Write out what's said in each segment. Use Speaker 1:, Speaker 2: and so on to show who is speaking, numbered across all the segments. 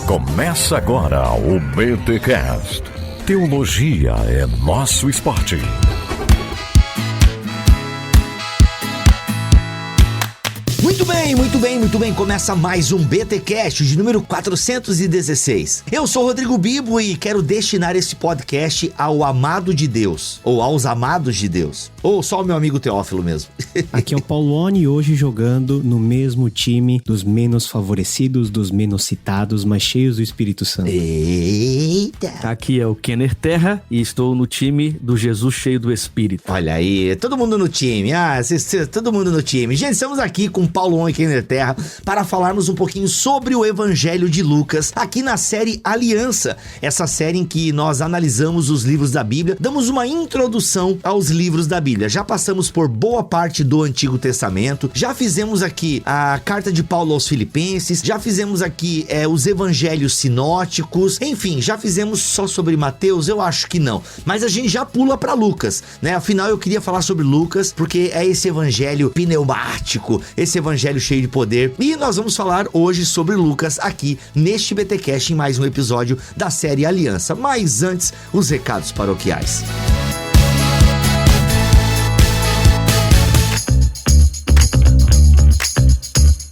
Speaker 1: Começa agora o BTcast. Teologia é nosso esporte.
Speaker 2: Muito bem. Começa mais um BTcast de número 416. Eu sou Rodrigo Bibo e quero destinar esse podcast ao amado de Deus, ou aos amados de Deus, ou só o meu amigo Teófilo mesmo.
Speaker 3: Aqui é o Paulone, hoje jogando no mesmo time dos menos favorecidos, dos menos citados, mas cheios do Espírito Santo.
Speaker 2: Eita!
Speaker 4: Aqui é o Kenner Terra e estou no time do Jesus cheio do Espírito.
Speaker 2: Olha aí, todo mundo no time. Todo mundo no time. Gente, estamos aqui com Paulone e Kenner Terra para falarmos um pouquinho sobre o Evangelho de Lucas, aqui na série Aliança, essa série em que nós analisamos os livros da Bíblia, damos uma introdução aos livros da Bíblia. Já passamos por boa parte do Antigo Testamento, já fizemos aqui a carta de Paulo aos Filipenses, já fizemos aqui os evangelhos sinóticos, enfim, já fizemos só sobre Mateus? Eu acho que não, mas a gente já pula para Lucas, né? Afinal, eu queria falar sobre Lucas, porque é esse evangelho pneumático, esse evangelho cheio de poder, e nós vamos falar hoje sobre Lucas aqui neste BTcast em mais um episódio da série Aliança. Mas antes, os recados paroquiais.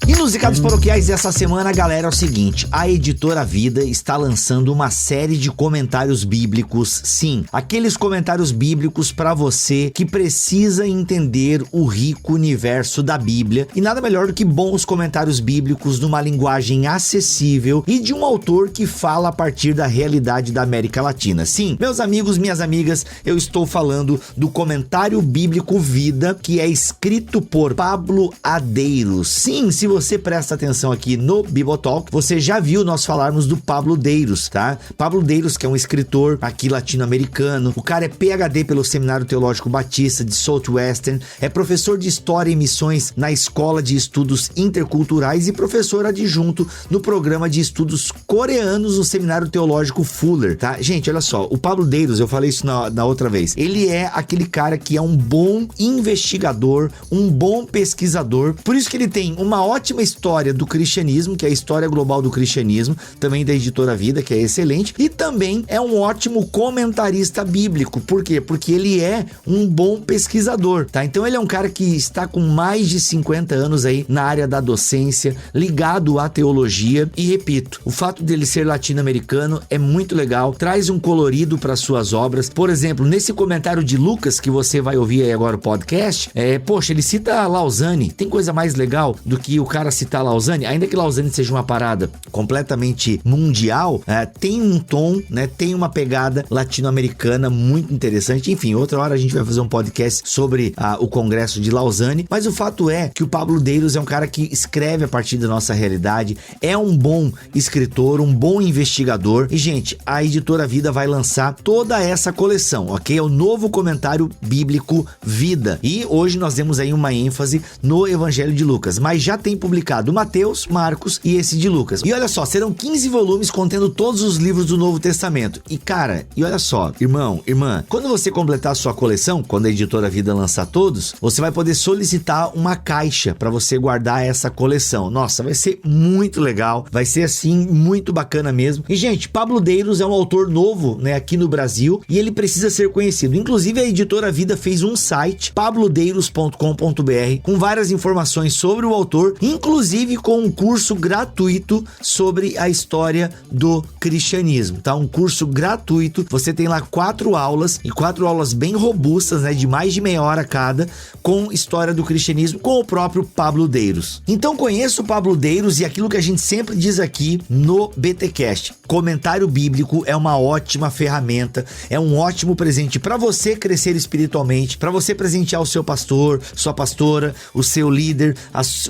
Speaker 2: E nos recados paroquiais dessa semana, galera, é o seguinte: a Editora Vida está lançando uma série de comentários bíblicos. Sim, aqueles comentários bíblicos para você que precisa entender o rico universo da Bíblia. E nada melhor do que bons comentários bíblicos numa linguagem acessível e de um autor que fala a partir da realidade da América Latina. Sim, meus amigos, minhas amigas, eu estou falando do comentário bíblico Vida, que é escrito por Pablo Adeiros. Sim, se você presta atenção aqui no Bibotalk, você já viu nós falarmos do Pablo Adeiros, tá? Pablo Adeiros, que é um escritor aqui latino-americano, o cara é PhD pelo Seminário Teológico Batista de Southwestern, é professor de História e Missões na Escola de Estudos Interculturais e professor adjunto no Programa de Estudos Coreanos no Seminário Teológico Fuller, tá? Gente, olha só, o Pablo Adeiros, eu falei isso na outra vez, ele é aquele cara que é um bom investigador, um bom pesquisador, por isso que ele tem uma ótima história do cristianismo, que é a história global do cristianismo, também da Editora Vida, que é excelente, e também é um ótimo comentarista bíblico. Por quê? Porque ele é um bom pesquisador, tá? Então ele é um cara que está com mais de 50 anos aí na área da docência, ligado à teologia, e repito, o fato dele ser latino-americano é muito legal, traz um colorido para suas obras. Por exemplo, nesse comentário de Lucas, que você vai ouvir aí agora o podcast, ele cita Lausanne. Tem coisa mais legal do que o cara citar Lausanne, ainda que Lausanne seja uma parada completamente mundial, tem um tom, né, tem uma pegada latino-americana muito interessante. Enfim, outra hora a gente vai fazer um podcast sobre o Congresso de Lausanne, mas o fato é que o Pablo Adeiros é um cara que escreve a partir da nossa realidade, é um bom escritor, um bom investigador, e gente, a Editora Vida vai lançar toda essa coleção, ok? É o novo comentário bíblico Vida, e hoje nós demos aí uma ênfase no Evangelho de Lucas, mas já tem publicado Mateus, Marcos e esse de Lucas. E olha só, serão 15 volumes contendo todos os livros do Novo Testamento. E cara, e olha só, irmão, irmã, quando você completar a sua coleção, quando a Editora Vida lançar todos, você vai poder solicitar uma caixa para você guardar essa coleção. Nossa, vai ser muito legal, vai ser assim, muito bacana mesmo. E gente, Pablo Adeiros é um autor novo, né, aqui no Brasil, e ele precisa ser conhecido. Inclusive a Editora Vida fez um site, pabloadeiros.com.br, com várias informações sobre o autor, inclusive com um curso gratuito sobre a história do cristianismo, tá? Um curso gratuito, você tem lá 4 aulas, e 4 aulas bem robustas, né, de mais de meia hora cada, com história do cristianismo, com o próprio Pablo Adeiros. Então conheça o Pablo Adeiros, e aquilo que a gente sempre diz aqui no BTcast, comentário bíblico é uma ótima ferramenta, é um ótimo presente para você crescer espiritualmente, para você presentear o seu pastor, sua pastora, o seu líder,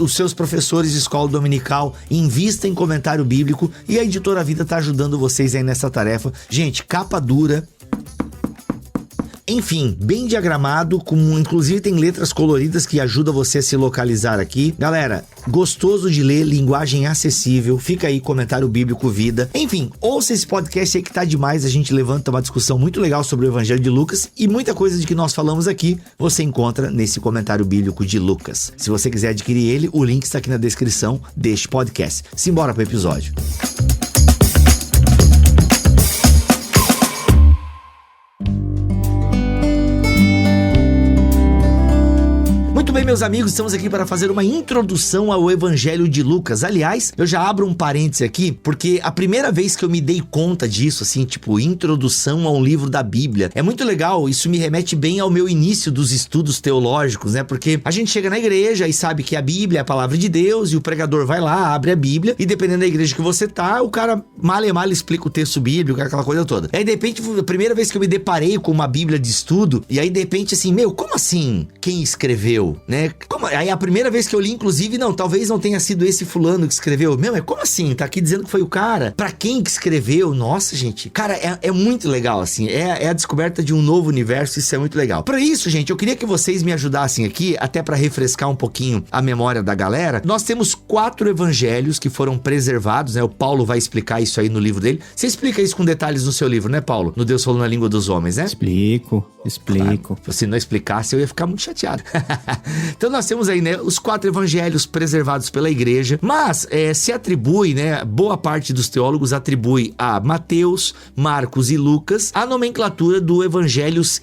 Speaker 2: os seus professores de escola dominical. Invista em comentário bíblico, e a Editora Vida tá ajudando vocês aí nessa tarefa. Gente, capa dura, enfim, bem diagramado, inclusive tem letras coloridas que ajudam você a se localizar aqui. Galera, gostoso de ler, linguagem acessível, fica aí comentário bíblico Vida. Enfim, ouça esse podcast aí que tá demais, a gente levanta uma discussão muito legal sobre o Evangelho de Lucas, e muita coisa de que nós falamos aqui você encontra nesse comentário bíblico de Lucas. Se você quiser adquirir ele, o link está aqui na descrição deste podcast. Simbora pro episódio. meus amigos, estamos aqui para fazer uma introdução ao Evangelho de Lucas. Aliás, eu já abro um parêntese aqui, porque a primeira vez que eu me dei conta disso, assim, tipo, introdução a um livro da Bíblia, é muito legal, isso me remete bem ao meu início dos estudos teológicos, né? Porque a gente chega na igreja e sabe que a Bíblia é a palavra de Deus, e o pregador vai lá, abre a Bíblia, e dependendo da igreja que você tá, o cara mal explica o texto bíblico, aquela coisa toda. Aí, de repente, a primeira vez que eu me deparei com uma Bíblia de estudo, e aí, de repente, assim, como assim? Quem escreveu, né? Aí, a primeira vez que eu li, inclusive, talvez não tenha sido esse fulano que escreveu. Como assim? Tá aqui dizendo que foi o cara? Pra quem que escreveu? Nossa, gente. Cara, é muito legal, assim. É a descoberta de um novo universo, isso é muito legal. Pra isso, gente, eu queria que vocês me ajudassem aqui, até pra refrescar um pouquinho a memória da galera. Nós temos 4 evangelhos que foram preservados, né? O Paulo vai explicar isso aí no livro dele. Você explica isso com detalhes no seu livro, né, Paulo? No Deus Falou na Língua dos Homens, né?
Speaker 3: Explico.
Speaker 2: Claro, se não explicasse, eu ia ficar muito chateado. Então nós temos aí, né, os 4 evangelhos preservados pela igreja, mas se atribui, né, boa parte dos teólogos atribui a Mateus, Marcos e Lucas a nomenclatura do evangelhos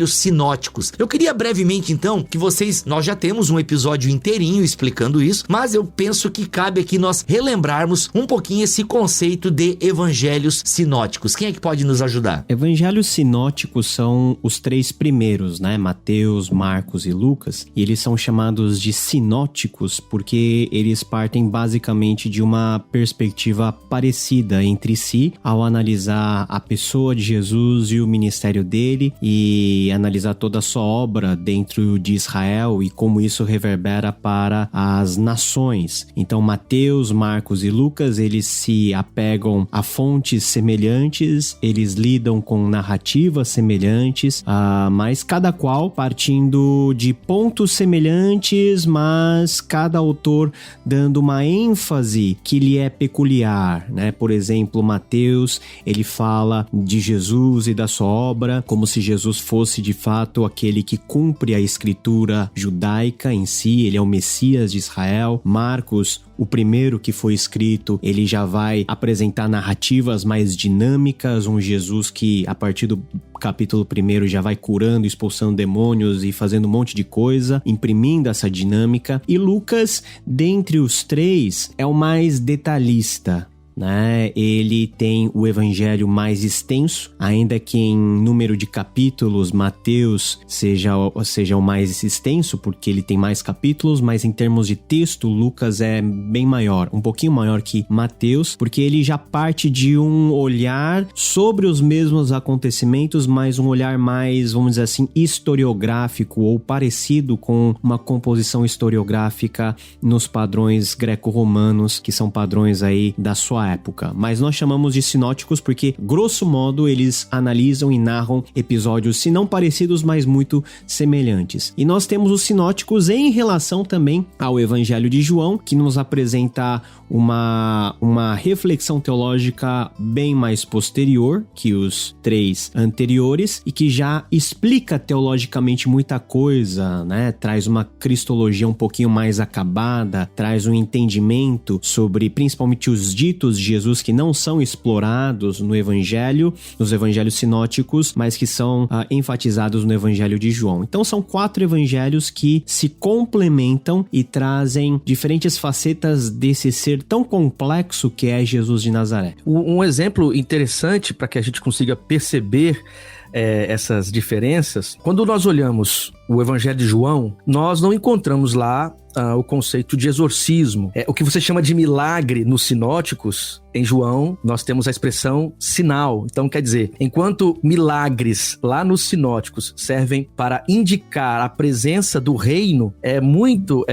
Speaker 2: sinóticos. Eu queria brevemente, então, que nós já temos um episódio inteirinho explicando isso, mas eu penso que cabe aqui nós relembrarmos um pouquinho esse conceito de evangelhos sinóticos. Quem é que pode nos ajudar?
Speaker 3: Evangelhos sinóticos são os 3 primeiros, né? Mateus, Marcos e Lucas. E eles são chamados de sinóticos porque eles partem basicamente de uma perspectiva parecida entre si ao analisar a pessoa de Jesus e o ministério dele e analisar toda a sua obra dentro de Israel e como isso reverbera para as nações. Então, Mateus, Marcos e Lucas, eles se apegam a fontes semelhantes, eles lidam com narrativas semelhantes, mas cada qual partindo de pontos semelhantes, mas cada autor dando uma ênfase que lhe é peculiar, né? Por exemplo, Mateus, ele fala de Jesus e da sua obra como se Jesus fosse de fato aquele que cumpre a escritura judaica em si, ele é o Messias de Israel. Marcos, o primeiro que foi escrito, ele já vai apresentar narrativas mais dinâmicas, um Jesus que a partir do capítulo 1 já vai curando, expulsando demônios e fazendo um monte de coisa, imprimindo essa dinâmica. E Lucas, dentre os 3, é o mais detalhista, né? Ele tem o evangelho mais extenso, ainda que em número de capítulos Mateus seja o mais extenso, porque ele tem mais capítulos, mas em termos de texto Lucas é bem maior, um pouquinho maior que Mateus, porque ele já parte de um olhar sobre os mesmos acontecimentos, mas um olhar mais, vamos dizer assim, historiográfico ou parecido com uma composição historiográfica nos padrões greco-romanos, que são padrões aí da sua época. Mas nós chamamos de sinóticos porque, grosso modo, eles analisam e narram episódios, se não parecidos, mas muito semelhantes. E nós temos os sinóticos em relação também ao Evangelho de João, que nos apresenta uma reflexão teológica bem mais posterior que os 3 anteriores e que já explica teologicamente muita coisa, né? Traz uma cristologia um pouquinho mais acabada, traz um entendimento sobre principalmente os ditos de Jesus que não são explorados no Evangelho, nos Evangelhos sinóticos, mas que são enfatizados no Evangelho de João. Então são 4 evangelhos que se complementam e trazem diferentes facetas desse ser tão complexo que é Jesus de Nazaré.
Speaker 4: Um exemplo interessante para que a gente consiga perceber essas diferenças, quando nós olhamos o Evangelho de João, nós não encontramos lá o conceito de exorcismo. O que você chama de milagre nos sinóticos, em João, nós temos a expressão sinal. Então, quer dizer, enquanto milagres lá nos sinóticos servem para indicar a presença do reino, é muito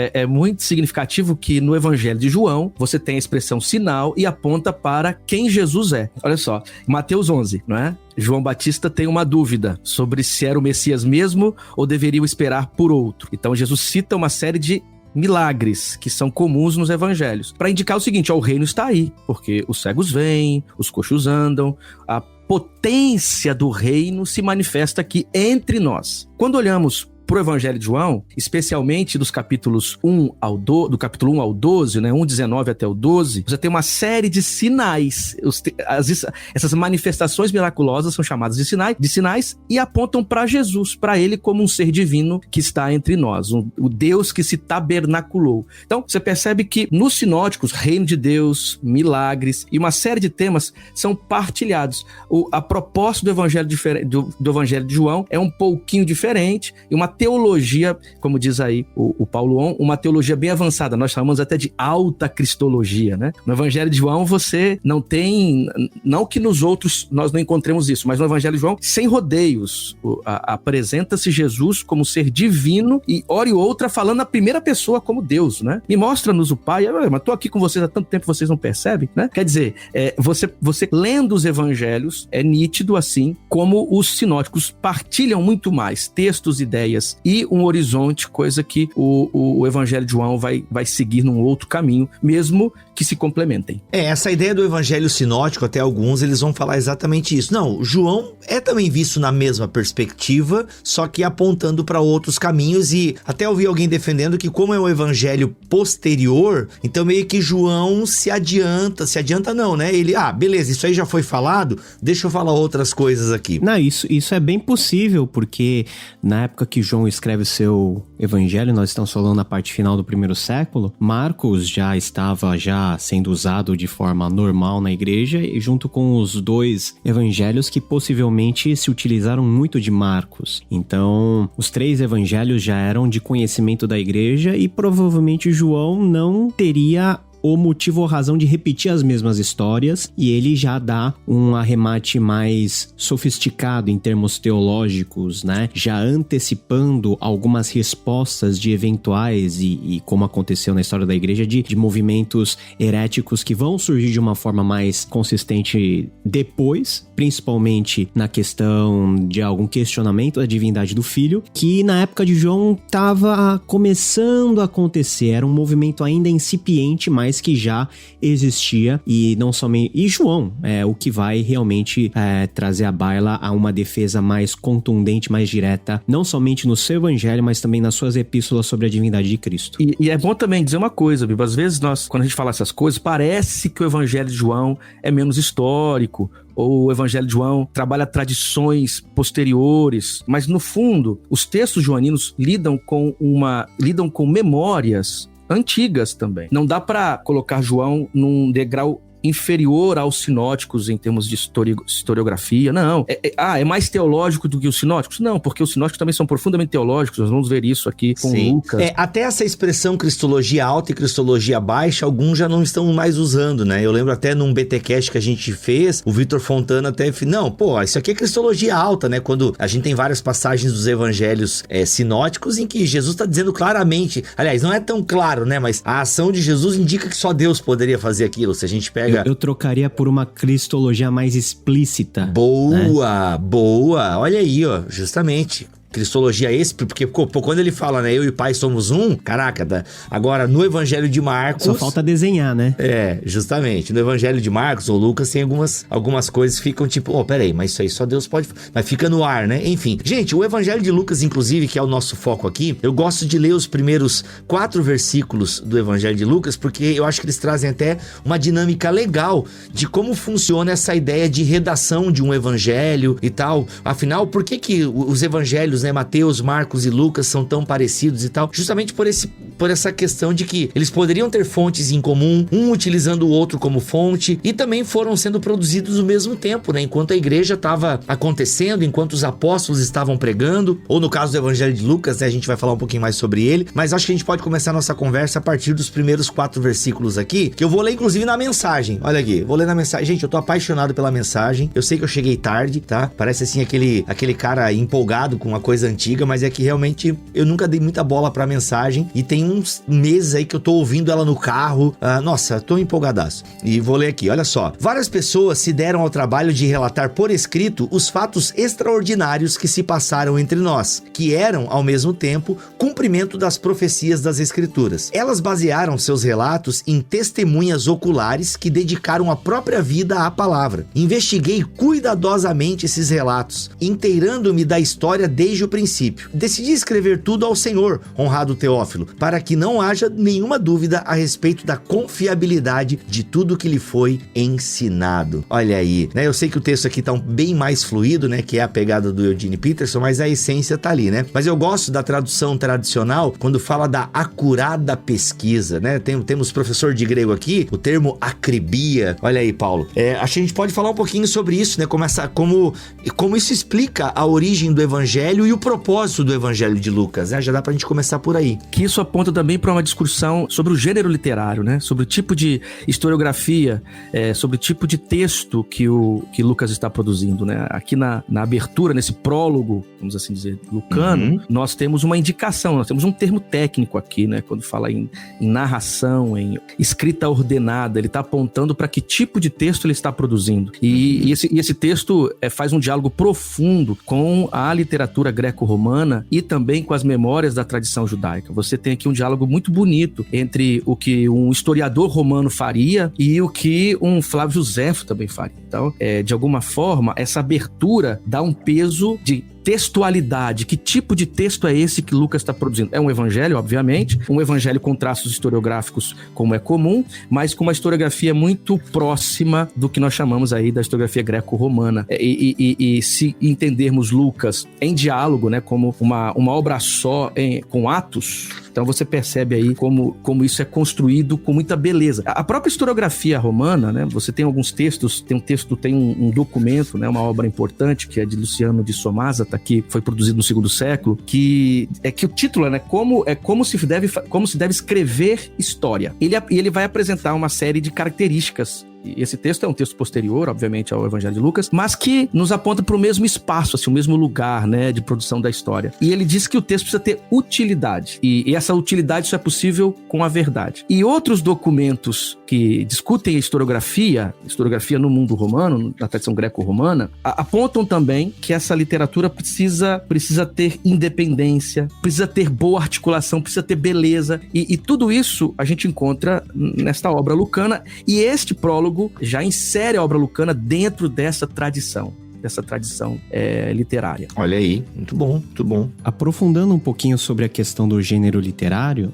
Speaker 4: significativo que no Evangelho de João você tem a expressão sinal e aponta para quem Jesus é. Olha só, Mateus 11, não é? João Batista tem uma dúvida sobre se era o Messias mesmo ou deveriam esperar por outro. Então Jesus cita uma série de milagres que são comuns nos evangelhos, para indicar o seguinte: o reino está aí, porque os cegos vêm, os coxos andam, a potência do reino se manifesta aqui entre nós. Quando olhamos pro Evangelho de João, especialmente dos capítulos 1 do capítulo 1 ao 12, né, 1:19 até o 12, você tem uma série de sinais. Essas manifestações miraculosas são chamadas de sinais e apontam para Jesus, para ele como um ser divino que está entre nós, o Deus que se tabernaculou. Então, você percebe que nos sinóticos, reino de Deus, milagres e uma série de temas são partilhados. A proposta do Evangelho de João é um pouquinho diferente e uma teologia, como diz aí o Paulo On, uma teologia bem avançada. Nós chamamos até de alta cristologia, né? No Evangelho de João você não tem, não que nos outros nós não encontremos isso, mas no Evangelho de João, sem rodeios, apresenta-se Jesus como ser divino e hora e outra falando na primeira pessoa como Deus, né? Me mostra-nos o Pai, mas tô aqui com vocês há tanto tempo, vocês não percebem, né? Quer dizer, você lendo os evangelhos, é nítido assim como os sinóticos partilham muito mais textos, ideias e um horizonte, coisa que o Evangelho de João vai seguir num outro caminho, mesmo que se complementem.
Speaker 2: Essa ideia do evangelho sinótico, até alguns, eles vão falar exatamente isso. Não, João é também visto na mesma perspectiva, só que apontando para outros caminhos, e até ouvi alguém defendendo que como é um evangelho posterior, então meio que João se adianta não, né? Ele, beleza, isso aí já foi falado, deixa eu falar outras coisas aqui.
Speaker 3: Não, isso é bem possível, porque na época que João escreve o seu evangelho, nós estamos falando na parte final do primeiro século, Marcos já estava sendo usado de forma normal na igreja, e junto com os dois evangelhos que possivelmente se utilizaram muito de Marcos. Então, os 3 evangelhos já eram de conhecimento da igreja e provavelmente João não teria o motivo ou razão de repetir as mesmas histórias, e ele já dá um arremate mais sofisticado em termos teológicos, né? Já antecipando algumas respostas de eventuais e como aconteceu na história da igreja, de movimentos heréticos que vão surgir de uma forma mais consistente depois, principalmente na questão de algum questionamento da divindade do Filho, que na época de João estava começando a acontecer. Era um movimento ainda incipiente, mas que já existia, e não somente... E João é o que vai realmente trazer à baila a uma defesa mais contundente, mais direta, não somente no seu evangelho, mas também nas suas epístolas sobre a divindade de Cristo.
Speaker 4: E é bom também dizer uma coisa, Bibo, às vezes quando a gente fala essas coisas, parece que o evangelho de João é menos histórico, ou o Evangelho de João trabalha tradições posteriores, mas no fundo, os textos joaninos lidam com memórias antigas também. Não dá para colocar João num degrau inferior aos sinóticos em termos de historiografia, não. É mais teológico do que os sinóticos? Não, porque os sinóticos também são profundamente teológicos, nós vamos ver isso aqui com Lucas.
Speaker 2: Até essa expressão cristologia alta e cristologia baixa, alguns já não estão mais usando, né? Eu lembro até num BTcast que a gente fez, o Vitor Fontana até... isso aqui é cristologia alta, né? Quando a gente tem várias passagens dos evangelhos sinóticos em que Jesus está dizendo claramente, aliás, não é tão claro, né? Mas a ação de Jesus indica que só Deus poderia fazer aquilo, se a gente pega...
Speaker 3: Eu trocaria por uma cristologia mais explícita.
Speaker 2: Boa, boa. Olha aí, ó, justamente. Cristologia porque quando ele fala, né, eu e o Pai somos um, caraca, agora no Evangelho de Marcos...
Speaker 3: Só falta desenhar, né?
Speaker 2: Justamente, no Evangelho de Marcos ou Lucas tem algumas coisas que ficam tipo, peraí, mas isso aí só Deus pode... Mas fica no ar, né? Enfim, gente, o Evangelho de Lucas, inclusive, que é o nosso foco aqui, eu gosto de ler os primeiros 4 versículos do Evangelho de Lucas, porque eu acho que eles trazem até uma dinâmica legal de como funciona essa ideia de redação de um evangelho e tal. Afinal, por que os evangelhos, né, Mateus, Marcos e Lucas são tão parecidos e tal, justamente por essa questão de que eles poderiam ter fontes em comum, um utilizando o outro como fonte, e também foram sendo produzidos ao mesmo tempo, né, enquanto a igreja estava acontecendo, enquanto os apóstolos estavam pregando, ou no caso do Evangelho de Lucas, né, a gente vai falar um pouquinho mais sobre ele, mas acho que a gente pode começar a nossa conversa a partir dos primeiros 4 versículos aqui, que eu vou ler inclusive na mensagem. Olha aqui, vou ler na mensagem. Gente, eu tô apaixonado pela mensagem, eu sei que eu cheguei tarde, tá? Parece assim aquele cara empolgado com uma coisa antiga, mas é que realmente eu nunca dei muita bola pra mensagem, e tem uns meses aí que eu tô ouvindo ela no carro. Nossa, tô empolgadaço. E vou ler aqui, olha só. Várias pessoas se deram ao trabalho de relatar por escrito os fatos extraordinários que se passaram entre nós, que eram, ao mesmo tempo, cumprimento das profecias das Escrituras. Elas basearam seus relatos em testemunhas oculares que dedicaram a própria vida à palavra. Investiguei cuidadosamente esses relatos, inteirando-me da história desde o princípio. Decidi escrever tudo ao Senhor, honrado Teófilo, para que não haja nenhuma dúvida a respeito da confiabilidade de tudo que lhe foi ensinado. Olha aí, né? Eu sei que o texto aqui tá bem mais fluido, né? Que é a pegada do Eugene Peterson, mas a essência tá ali, né? Mas eu gosto da tradução tradicional quando fala da acurada pesquisa, né? Temos professor de grego aqui, o termo acribia. Olha aí, Paulo. Acho que a gente pode falar um pouquinho sobre isso, né? Como isso explica a origem do evangelho e o propósito do evangelho de Lucas, né? Já dá pra gente começar por aí.
Speaker 4: Que isso aponta também para uma discussão sobre o gênero literário, né? Sobre o tipo de historiografia, sobre o tipo de texto que Lucas está produzindo, né? Aqui na abertura, nesse prólogo, vamos assim dizer, lucano, nós temos uma indicação, nós temos um termo técnico aqui, né? Quando fala em narração, em escrita ordenada, ele está apontando para que tipo de texto ele está produzindo. E esse texto faz um diálogo profundo com a literatura greco-romana e também com as memórias da tradição judaica. Você tem aqui um diálogo muito bonito entre o que um historiador romano faria e o que um Flávio Joséfo também faria. Então, de alguma forma, essa abertura dá um peso de textualidade. Que tipo de texto é esse que Lucas está produzindo? É um evangelho, obviamente, um evangelho com traços historiográficos como é comum, mas com uma historiografia muito próxima do que nós chamamos aí da historiografia greco-romana. E se entendermos Lucas em diálogo, né, como uma obra só com atos, então você percebe aí como isso é construído com muita beleza. A própria historiografia romana, né, você tem alguns textos, tem um documento, né, uma obra importante que é de Luciano de Somazata, que foi produzido no segundo século, que o título é, né, como se deve escrever história. Ele vai apresentar uma série de características. E esse texto é um texto posterior, obviamente, ao Evangelho de Lucas, mas que nos aponta para o mesmo espaço, assim, o mesmo lugar, né, de produção da história. E ele diz que o texto precisa ter utilidade. E essa utilidade só é possível com a verdade. E outros documentos que discutem a historiografia no mundo romano, na tradição greco-romana, apontam também que essa literatura precisa ter independência, precisa ter boa articulação, precisa ter beleza. E tudo isso a gente encontra nesta obra lucana. E este prólogo já insere a obra lucana dentro dessa tradição literária.
Speaker 2: Olha aí, muito bom, muito bom.
Speaker 3: Aprofundando um pouquinho sobre a questão do gênero literário,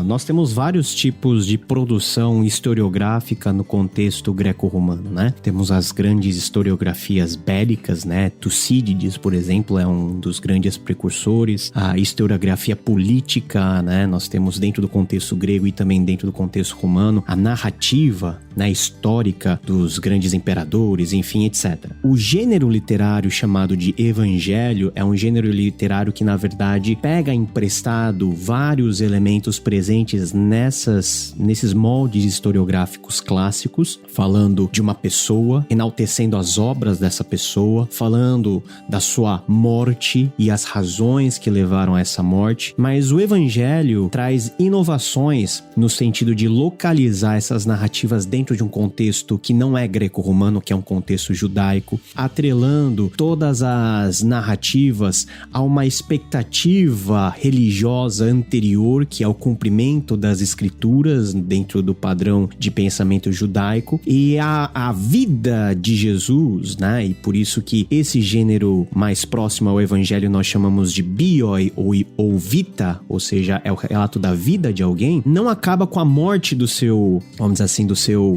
Speaker 3: nós temos vários tipos de produção historiográfica no contexto greco-romano, né? Temos as grandes historiografias bélicas, né? Tucídides, por exemplo, é um dos grandes precursores. A historiografia política, né? Nós temos dentro do contexto grego e também dentro do contexto romano a narrativa, né, histórica dos grandes imperadores, enfim, etc. O gênero literário chamado de evangelho é um gênero literário que, na verdade, pega emprestado vários elementos presentes nesses moldes historiográficos clássicos, falando de uma pessoa, enaltecendo as obras dessa pessoa, falando da sua morte e as razões que levaram a essa morte. Mas o evangelho traz inovações no sentido de localizar essas narrativas dentro de um contexto que não é greco-romano, que é um contexto judaico, atrelando todas as narrativas a uma expectativa religiosa anterior, que é o cumprimento das escrituras dentro do padrão de pensamento judaico, e a vida de Jesus, né? E por isso que esse gênero mais próximo ao evangelho nós chamamos de bioi ou vita, ou seja, é o relato da vida de alguém, não acaba com a morte do seu, vamos dizer assim, do seu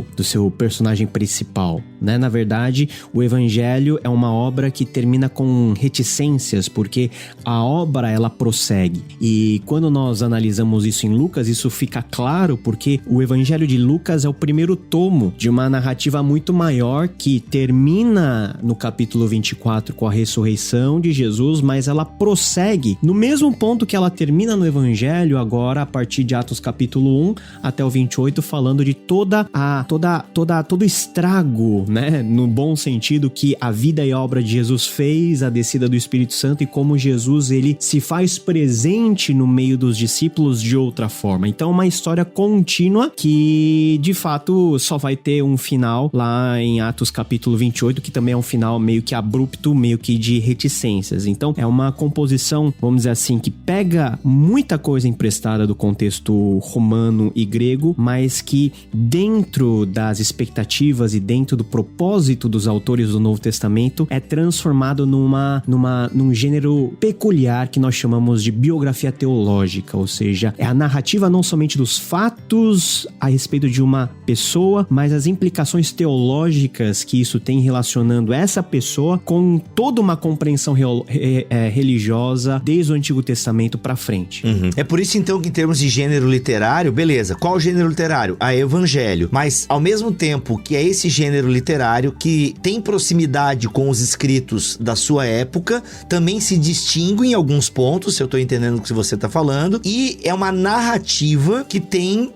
Speaker 3: personagem principal, né? Na verdade, o evangelho é uma obra que termina com reticências, porque a obra, ela prossegue. E quando nós analisamos isso em Lucas, isso fica claro, porque o evangelho de Lucas é o primeiro tomo de uma narrativa muito maior, que termina no capítulo 24 com a ressurreição de Jesus, mas ela prossegue no mesmo ponto que ela termina no evangelho, agora a partir de Atos capítulo 1 até o 28, falando de todo o estrago né? No bom sentido que a vida e obra de Jesus fez a descida do Espírito Santo e como Jesus, ele se faz presente no meio dos discípulos de outra forma. Então, uma história contínua que, de fato, só vai ter um final lá em Atos capítulo 28, que também é um final meio que abrupto, meio que de reticências. Então, é uma composição, vamos dizer assim, que pega muita coisa emprestada do contexto romano e grego, mas que dentro das expectativas e dentro do propósito dos autores do Novo Testamento é transformado num gênero peculiar que nós chamamos de biografia teológica, ou seja, é a narrativa não somente dos fatos a respeito de uma pessoa, mas as implicações teológicas que isso tem relacionando essa pessoa com toda uma compreensão religiosa desde o Antigo Testamento pra frente.
Speaker 2: É por isso então que em termos de gênero literário, beleza, qual o gênero literário? A evangelho, mas ao mesmo tempo que é esse gênero literário que tem proximidade com os escritos da sua época, também se distingue em alguns pontos, se eu tô entendendo o que você tá falando, e é uma narrativa que tem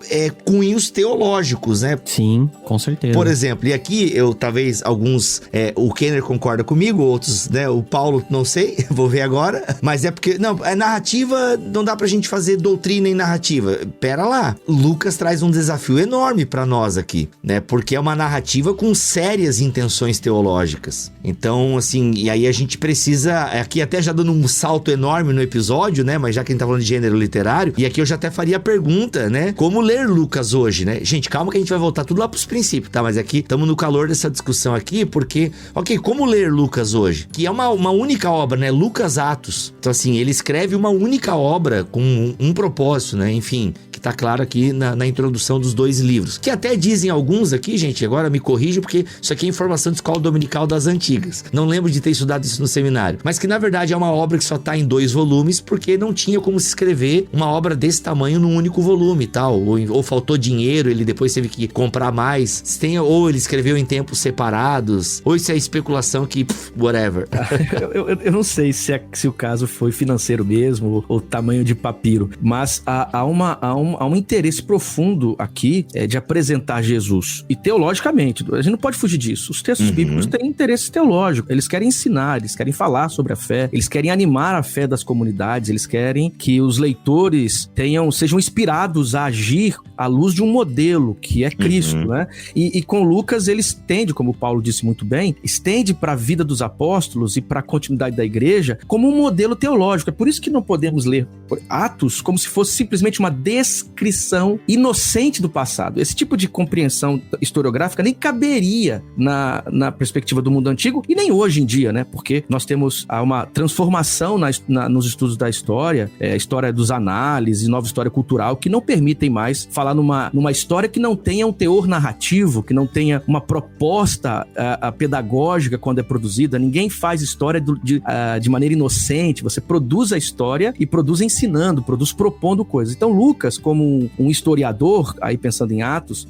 Speaker 2: cunhos teológicos, né?
Speaker 3: Sim, com certeza.
Speaker 2: Por exemplo, e aqui eu talvez alguns, o Kenner concorda comigo, outros, né, o Paulo não sei, vou ver agora, mas é porque, não, a narrativa não dá pra gente fazer doutrina em narrativa. Pera lá, Lucas traz um desafio enorme pra nós aqui, né, porque é uma narrativa com sérias intenções teológicas. Então, assim, e aí a gente precisa, aqui até já dando um salto enorme no episódio, né, mas já que a gente tá falando de gênero literário, e aqui eu já até faria a pergunta, né, como ler Lucas hoje, né? Gente, calma que a gente vai voltar tudo lá pros princípios, tá? Mas aqui, estamos no calor dessa discussão aqui, porque, ok, como ler Lucas hoje? Que é uma única obra, né? Lucas Atos. Então, assim, ele escreve uma única obra com um propósito, né? Enfim, que tá claro aqui na introdução dos dois livros. Que até dizem alguns aqui, gente, agora me corrija, porque isso aqui é informação de escola dominical das antigas. Não lembro de ter estudado isso no seminário. Mas que, na verdade, é uma obra que só tá em 2 volumes, porque não tinha como se escrever uma obra desse tamanho num único volume e tal. Ou faltou dinheiro, ele depois teve que comprar mais. Ou ele escreveu em tempos separados, ou isso é especulação que, whatever.
Speaker 4: Eu não sei se o caso foi financeiro mesmo, ou tamanho de papiro, mas há um interesse profundo aqui de apresentar Jesus. E teologicamente, a gente não pode fugir disso. Os textos bíblicos têm interesse teológico. Eles querem ensinar, eles querem falar sobre a fé, eles querem animar a fé das comunidades, eles querem que os leitores sejam inspirados a agir à luz de um modelo, que é Cristo, né? E com Lucas, ele estende, como o Paulo disse muito bem, estende para a vida dos apóstolos e para a continuidade da igreja como um modelo teológico. É por isso que não podemos ler Atos como se fosse simplesmente uma descrição inocente do passado. Esse tipo de compreensão historiográfica nem caberia na perspectiva do mundo antigo e nem hoje em dia, né? Porque nós temos uma transformação nos estudos da história, história dos análises, nova história cultural, que não permitem mais falar numa história que não tenha um teor narrativo, que não tenha uma proposta pedagógica quando é produzida. Ninguém faz história de maneira inocente. Você produz a história e produz ensinando, produz propondo coisas. Então Lucas, como um historiador, aí pensando em Atos,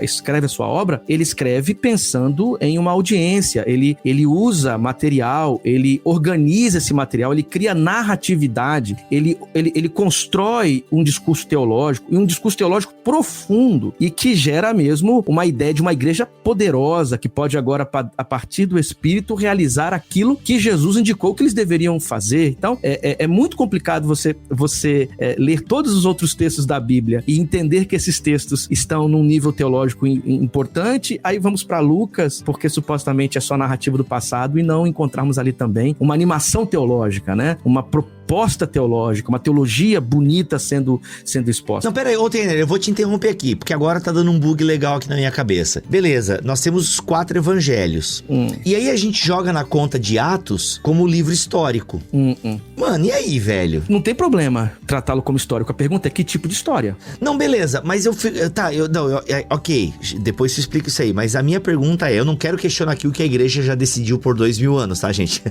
Speaker 4: escreve a sua obra, ele escreve pensando em uma audiência, ele usa material, ele organiza esse material, ele cria narratividade, ele constrói um discurso teológico, e um discurso teológico profundo, e que gera mesmo uma ideia de uma igreja poderosa, que pode agora, a partir do Espírito, realizar aquilo que Jesus indicou que eles deveriam fazer. Então, é muito complicado você ler todos os outros textos da Bíblia e entender que esses textos estão num nível teológico importante. Aí vamos para Lucas, porque supostamente é só narrativa do passado, e não encontrarmos ali também uma animação teológica, né? Uma proposta teológica, uma teologia bonita sendo exposta.
Speaker 2: Não, pera aí, Tener, eu vou te interromper aqui, porque agora tá dando um bug legal aqui na minha cabeça. Beleza, nós temos os 4 evangelhos. E aí a gente joga na conta de Atos como livro histórico. Mano, e aí, velho?
Speaker 4: Não tem problema tratá-lo como histórico. A pergunta é que tipo de história?
Speaker 2: Não, beleza, mas ok, depois você explica isso aí, mas a minha pergunta eu não quero questionar aqui o que a igreja já decidiu por 2000 anos, tá, gente?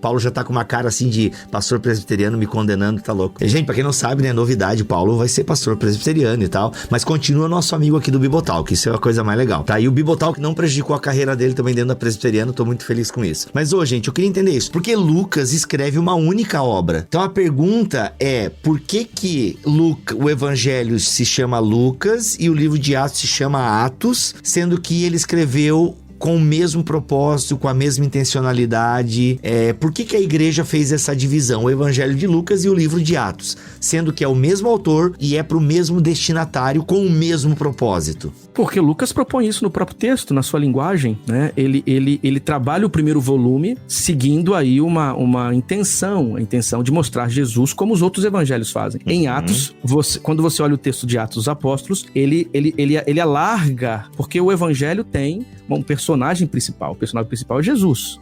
Speaker 2: Paulo já tá com uma cara assim de pastor presbiteriano me condenando, tá louco. Gente, pra quem não sabe, né, novidade, Paulo vai ser pastor presbiteriano e tal, mas continua nosso amigo aqui do Bibotalk, isso é a coisa mais legal, tá? E o Bibotalk não prejudicou a carreira dele também dentro da presbiteriana, tô muito feliz com isso. Mas, gente, eu queria entender isso, porque Lucas escreve uma única obra. Então a pergunta é, por que o evangelho se chama Lucas e o livro de Atos se chama Atos, sendo que ele escreveu com o mesmo propósito, com a mesma intencionalidade. Por que a igreja fez essa divisão? O Evangelho de Lucas e o livro de Atos, sendo que é o mesmo autor e é para o mesmo destinatário com o mesmo propósito.
Speaker 4: Porque Lucas propõe isso no próprio texto, na sua linguagem, né? Ele trabalha o primeiro volume seguindo aí uma intenção, a intenção de mostrar Jesus como os outros evangelhos fazem. Em Atos, quando você olha o texto de Atos dos Apóstolos, ele alarga, porque o evangelho tem um personagem principal. O personagem principal é Jesus.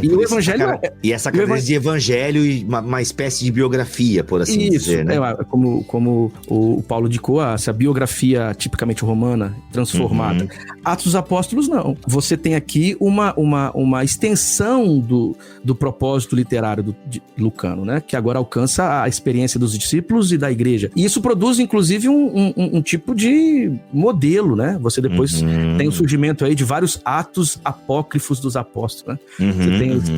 Speaker 4: E o evangelho...
Speaker 2: E essa característica de evangelho e uma espécie de biografia, por assim dizer, né?
Speaker 4: Como o Paulo indicou, essa biografia tipicamente romana, transformada. Atos dos Apóstolos, não. Você tem aqui uma extensão do propósito literário de Lucano, né? Que agora alcança a experiência dos discípulos e da igreja. E isso produz, inclusive, um tipo de modelo, né? Você depois tem o surgimento aí de vários atos apócrifos dos apóstolos, né?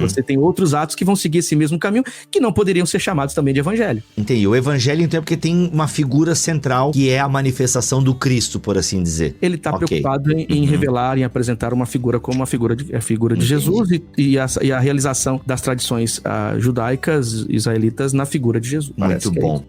Speaker 4: Você tem outros atos que vão seguir esse mesmo caminho, que não poderiam ser chamados também de evangelho.
Speaker 2: Entendi. O evangelho, então, é porque tem uma figura central, que é a manifestação do Cristo, por assim dizer.
Speaker 4: Ele está preocupado em revelar, em apresentar uma figura como a figura de Jesus e a realização das tradições judaicas, israelitas, na figura de Jesus.
Speaker 2: Muito bom.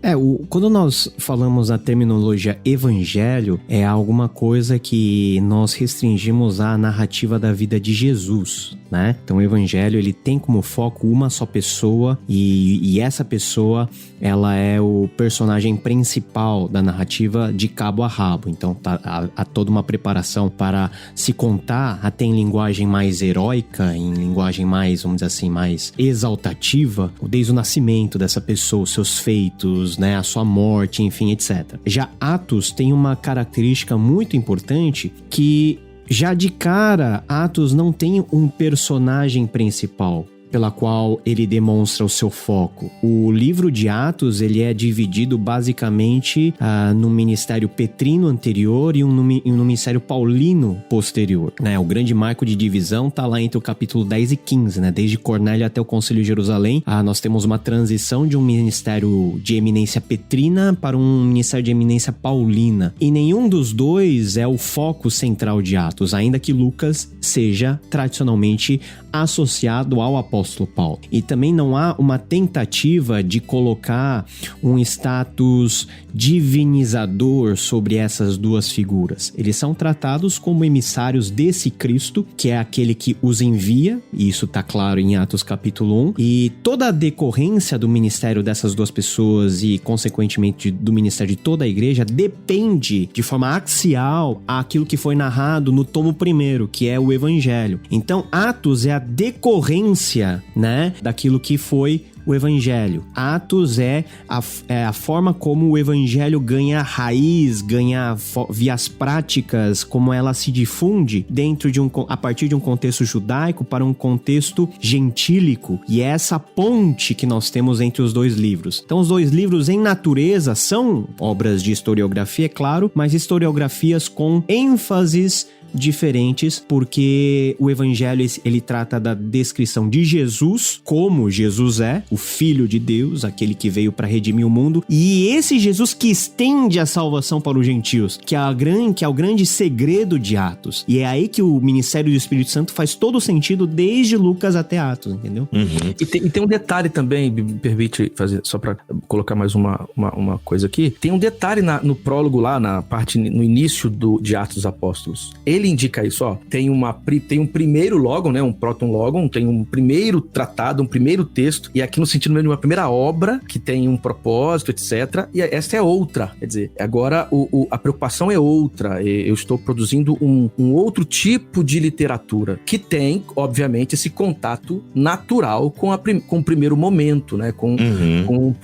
Speaker 3: Quando nós falamos a terminologia evangelho, é alguma coisa que nós restringimos à narrativa da vida de Jesus, né? Então o evangelho, ele tem como foco uma só pessoa e essa pessoa, ela é o personagem principal da narrativa de cabo a rabo. Então há toda uma preparação para se contar, até em linguagem mais heróica, em linguagem mais, vamos dizer assim, mais exaltativa, desde o nascimento dessa pessoa, os seus feitos, né, a sua morte, enfim, etc. Já Atos tem uma característica muito importante que, já de cara, Atos não tem um personagem principal pela qual ele demonstra o seu foco. O livro de Atos, ele é dividido basicamente no ministério petrino anterior e no ministério paulino posterior, né? O grande marco de divisão está lá entre o capítulo 10 e 15, né? Desde Cornélio até o Concílio de Jerusalém, nós temos uma transição de um ministério de eminência petrina para um ministério de eminência paulina. E nenhum dos dois é o foco central de Atos, ainda que Lucas seja tradicionalmente associado ao apóstolo Paulo. E também não há uma tentativa de colocar um status divinizador sobre essas duas figuras. Eles são tratados como emissários desse Cristo, que é aquele que os envia, e isso está claro em Atos capítulo 1, e toda a decorrência do ministério dessas duas pessoas e, consequentemente, do ministério de toda a igreja depende de forma axial àquilo que foi narrado no tomo 1, que é o Evangelho. Então, Atos é a decorrência, né, daquilo que foi o Evangelho. Atos é a forma como o Evangelho ganha raiz, ganha vias práticas, como ela se difunde a partir de um contexto judaico para um contexto gentílico. E é essa ponte que nós temos entre os dois livros. Então, os dois livros, em natureza, são obras de historiografia, é claro, mas historiografias com ênfases diferentes, porque o Evangelho, ele trata da descrição de Jesus, como Jesus é, o Filho de Deus, aquele que veio para redimir o mundo, e esse Jesus que estende a salvação para os gentios, que é o grande segredo de Atos. E é aí que o ministério do Espírito Santo faz todo o sentido, desde Lucas até Atos, entendeu?
Speaker 4: E tem um detalhe também, me permite fazer, só para colocar mais uma coisa aqui, tem um detalhe no prólogo lá, na parte, no início de Atos dos Apóstolos. Ele indica isso, ó, tem um primeiro logon, né, um proton-logon, tem um primeiro tratado, um primeiro texto, e aqui no sentido mesmo de uma primeira obra, que tem um propósito, etc, e essa é outra, quer dizer, agora a preocupação é outra, eu estou produzindo um outro tipo de literatura, que tem, obviamente, esse contato natural com o primeiro momento, né, com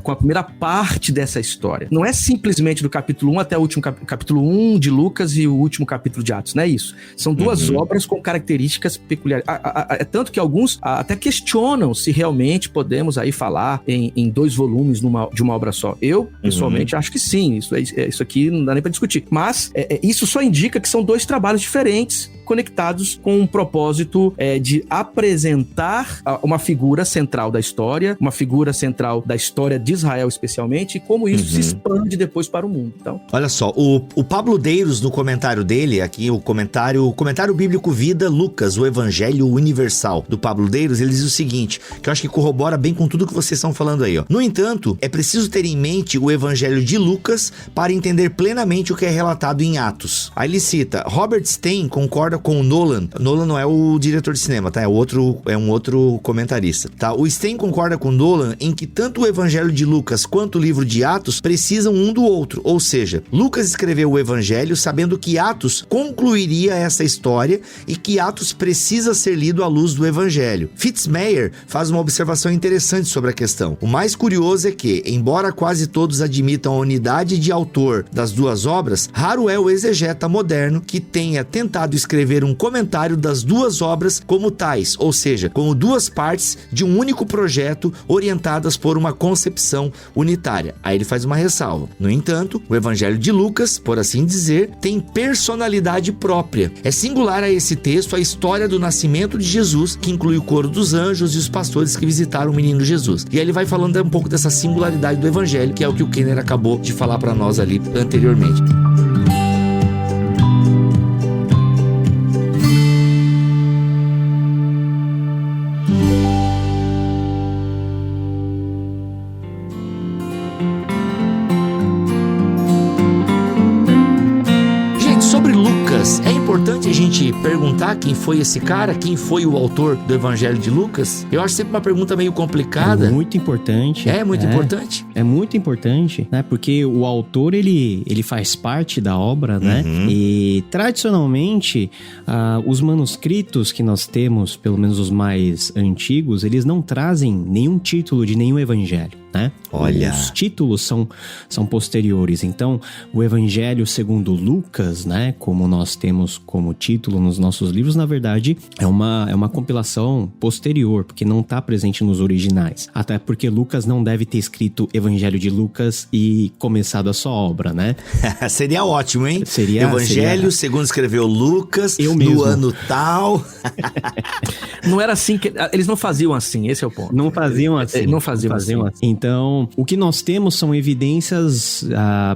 Speaker 4: a primeira parte dessa história. Não é simplesmente do capítulo 1 até o último capítulo 1 de Lucas e o último capítulo de Atos, não é isso. São duas obras com características peculiares. É tanto que alguns até questionam se realmente podemos aí falar em 2 volumes de uma obra só. Eu, pessoalmente, acho que sim. Isso aqui não dá nem pra discutir. Mas isso só indica que são 2 trabalhos diferentes conectados com um propósito de apresentar uma figura central da história, uma figura central da história de Israel especialmente, e como isso se expande depois para o mundo. Então,
Speaker 2: olha só, o Pablo Deiros, no comentário dele, aqui o comentário bíblico Vida Lucas, o Evangelho Universal do Pablo Deiros, ele diz o seguinte, que eu acho que corrobora bem com tudo que vocês estão falando aí, ó. No entanto, é preciso ter em mente o Evangelho de Lucas para entender plenamente o que é relatado em Atos. Aí ele cita, Robert Stein concorda com o Nolan não é o diretor de cinema, tá? É um outro comentarista, tá? O Stein concorda com Nolan em que tanto o Evangelho de Lucas quanto o livro de Atos precisam um do outro, ou seja, Lucas escreveu o Evangelho sabendo que Atos concluiria essa história e que Atos precisa ser lido à luz do Evangelho. Fitzmyer faz uma observação interessante sobre a questão. O mais curioso é que, embora quase todos admitam a unidade de autor das duas obras, raro é o exegeta moderno que tenha tentado escrever um comentário das duas obras como tais, ou seja, como duas partes de um único projeto orientadas por uma concepção unitária. Aí ele faz uma ressalva. No entanto, o Evangelho de Lucas, por assim dizer, tem personalidade própria. É singular a esse texto a história do nascimento de Jesus, que inclui o coro dos anjos e os pastores que visitaram o menino Jesus. E aí ele vai falando um pouco dessa singularidade do Evangelho, que é o que o Kenner acabou de falar para nós ali anteriormente. É importante a gente perguntar quem foi esse cara, quem foi o autor do Evangelho de Lucas. Eu acho sempre uma pergunta meio complicada.
Speaker 3: É muito importante.
Speaker 2: É muito importante?
Speaker 3: É muito importante, né? Porque o autor, ele faz parte da obra, né? E, tradicionalmente, os manuscritos que nós temos, pelo menos os mais antigos, eles não trazem nenhum título de nenhum evangelho, né?
Speaker 2: Olha.
Speaker 3: Os títulos são posteriores. Então, o Evangelho segundo Lucas, né? Como nós temos como título nos nossos livros, na verdade, é uma compilação posterior, porque não está presente nos originais. Até porque Lucas não deve ter escrito Evangelho de Lucas e começado a sua obra, né?
Speaker 2: Seria ótimo, hein?
Speaker 3: Seria...
Speaker 2: segundo escreveu Lucas,
Speaker 3: eu mesmo.
Speaker 2: No ano tal.
Speaker 4: Não era assim que... Eles não faziam assim, esse é o ponto.
Speaker 3: Não faziam assim.
Speaker 4: Não faziam assim.
Speaker 3: Então, o que nós temos são evidências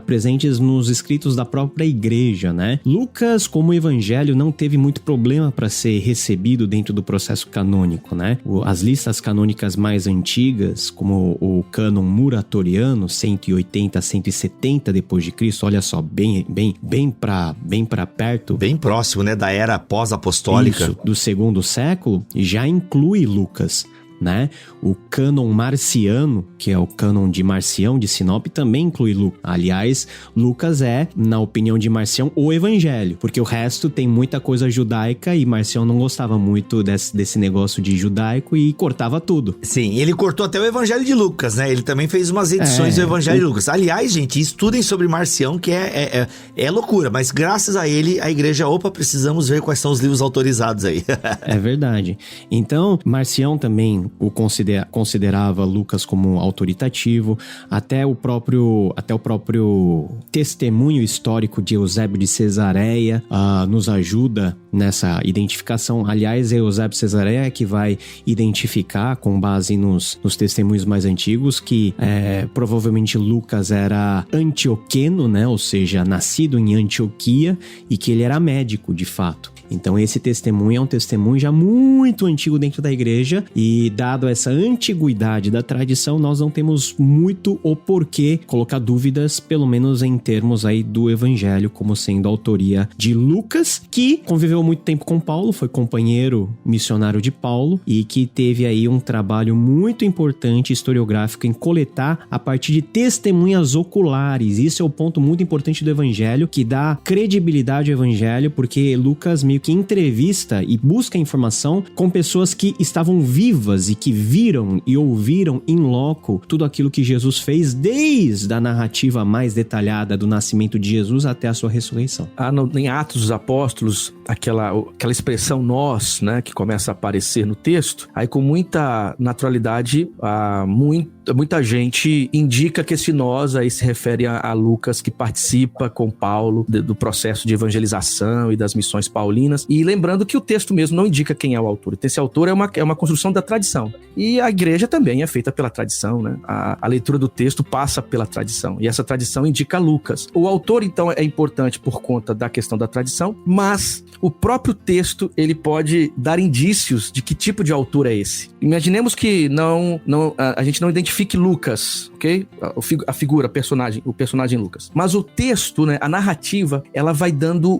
Speaker 3: presentes nos escritos da própria igreja, né? Lucas, como evangelho, não teve muito problema para ser recebido dentro do processo canônico, né? As listas canônicas mais antigas, como o cânon muratoriano, 180 a 170 depois de Cristo, olha só, bem para perto.
Speaker 2: Bem próximo, né? Da era pós-apostólica.
Speaker 3: Isso, do segundo século, já inclui Lucas, né? O cânon marciano, que é o cânon de Marcião, de Sinop, também inclui Lucas. Aliás, Lucas é, na opinião de Marcião, o evangelho, porque o resto tem muita coisa judaica e Marcião não gostava muito desse negócio de judaico e cortava tudo.
Speaker 2: Sim, ele cortou até o Evangelho de Lucas, né? Ele também fez umas edições do Evangelho de Lucas. Aliás, gente, estudem sobre Marcião, que é loucura, mas graças a ele, a igreja, precisamos ver quais são os livros autorizados aí.
Speaker 3: É verdade. Então, Marcião também considerava Lucas como autoritativo, até o próprio testemunho histórico de Eusébio de Cesareia nos ajuda nessa identificação. Aliás, Eusébio de Cesareia é que vai identificar, com base nos testemunhos mais antigos, que provavelmente Lucas era antioqueno, né? Ou seja, nascido em Antioquia, e que ele era médico, de fato. Então esse testemunho é um testemunho já muito antigo dentro da igreja, e dado essa antiguidade da tradição, nós não temos muito o porquê colocar dúvidas, pelo menos em termos aí do evangelho, como sendo a autoria de Lucas, que conviveu muito tempo com Paulo, foi companheiro missionário de Paulo, e que teve aí um trabalho muito importante historiográfico em coletar a partir de testemunhas oculares. Isso é o ponto muito importante do evangelho, que dá credibilidade ao evangelho, porque Lucas meio que entrevista e busca informação com pessoas que estavam vivas e que viram e ouviram in loco tudo aquilo que Jesus fez, desde a narrativa mais detalhada do nascimento de Jesus até a sua ressurreição.
Speaker 4: Em Atos dos Apóstolos, aquela expressão nós, né, que começa a aparecer no texto, aí com muita naturalidade, muita gente indica que esse nós aí se refere a Lucas, que participa com Paulo do processo de evangelização e das missões paulinas. E lembrando que o texto mesmo não indica quem é o autor. Esse autor é uma construção da tradição. E a igreja também é feita pela tradição, né? A leitura do texto passa pela tradição. E essa tradição indica Lucas. O autor, então, é importante por conta da questão da tradição, mas o próprio texto, ele pode dar indícios de que tipo de autor é esse. Imaginemos que a gente não identifique Lucas, ok? A figura, o personagem Lucas. Mas o texto, né, a narrativa, ela vai dando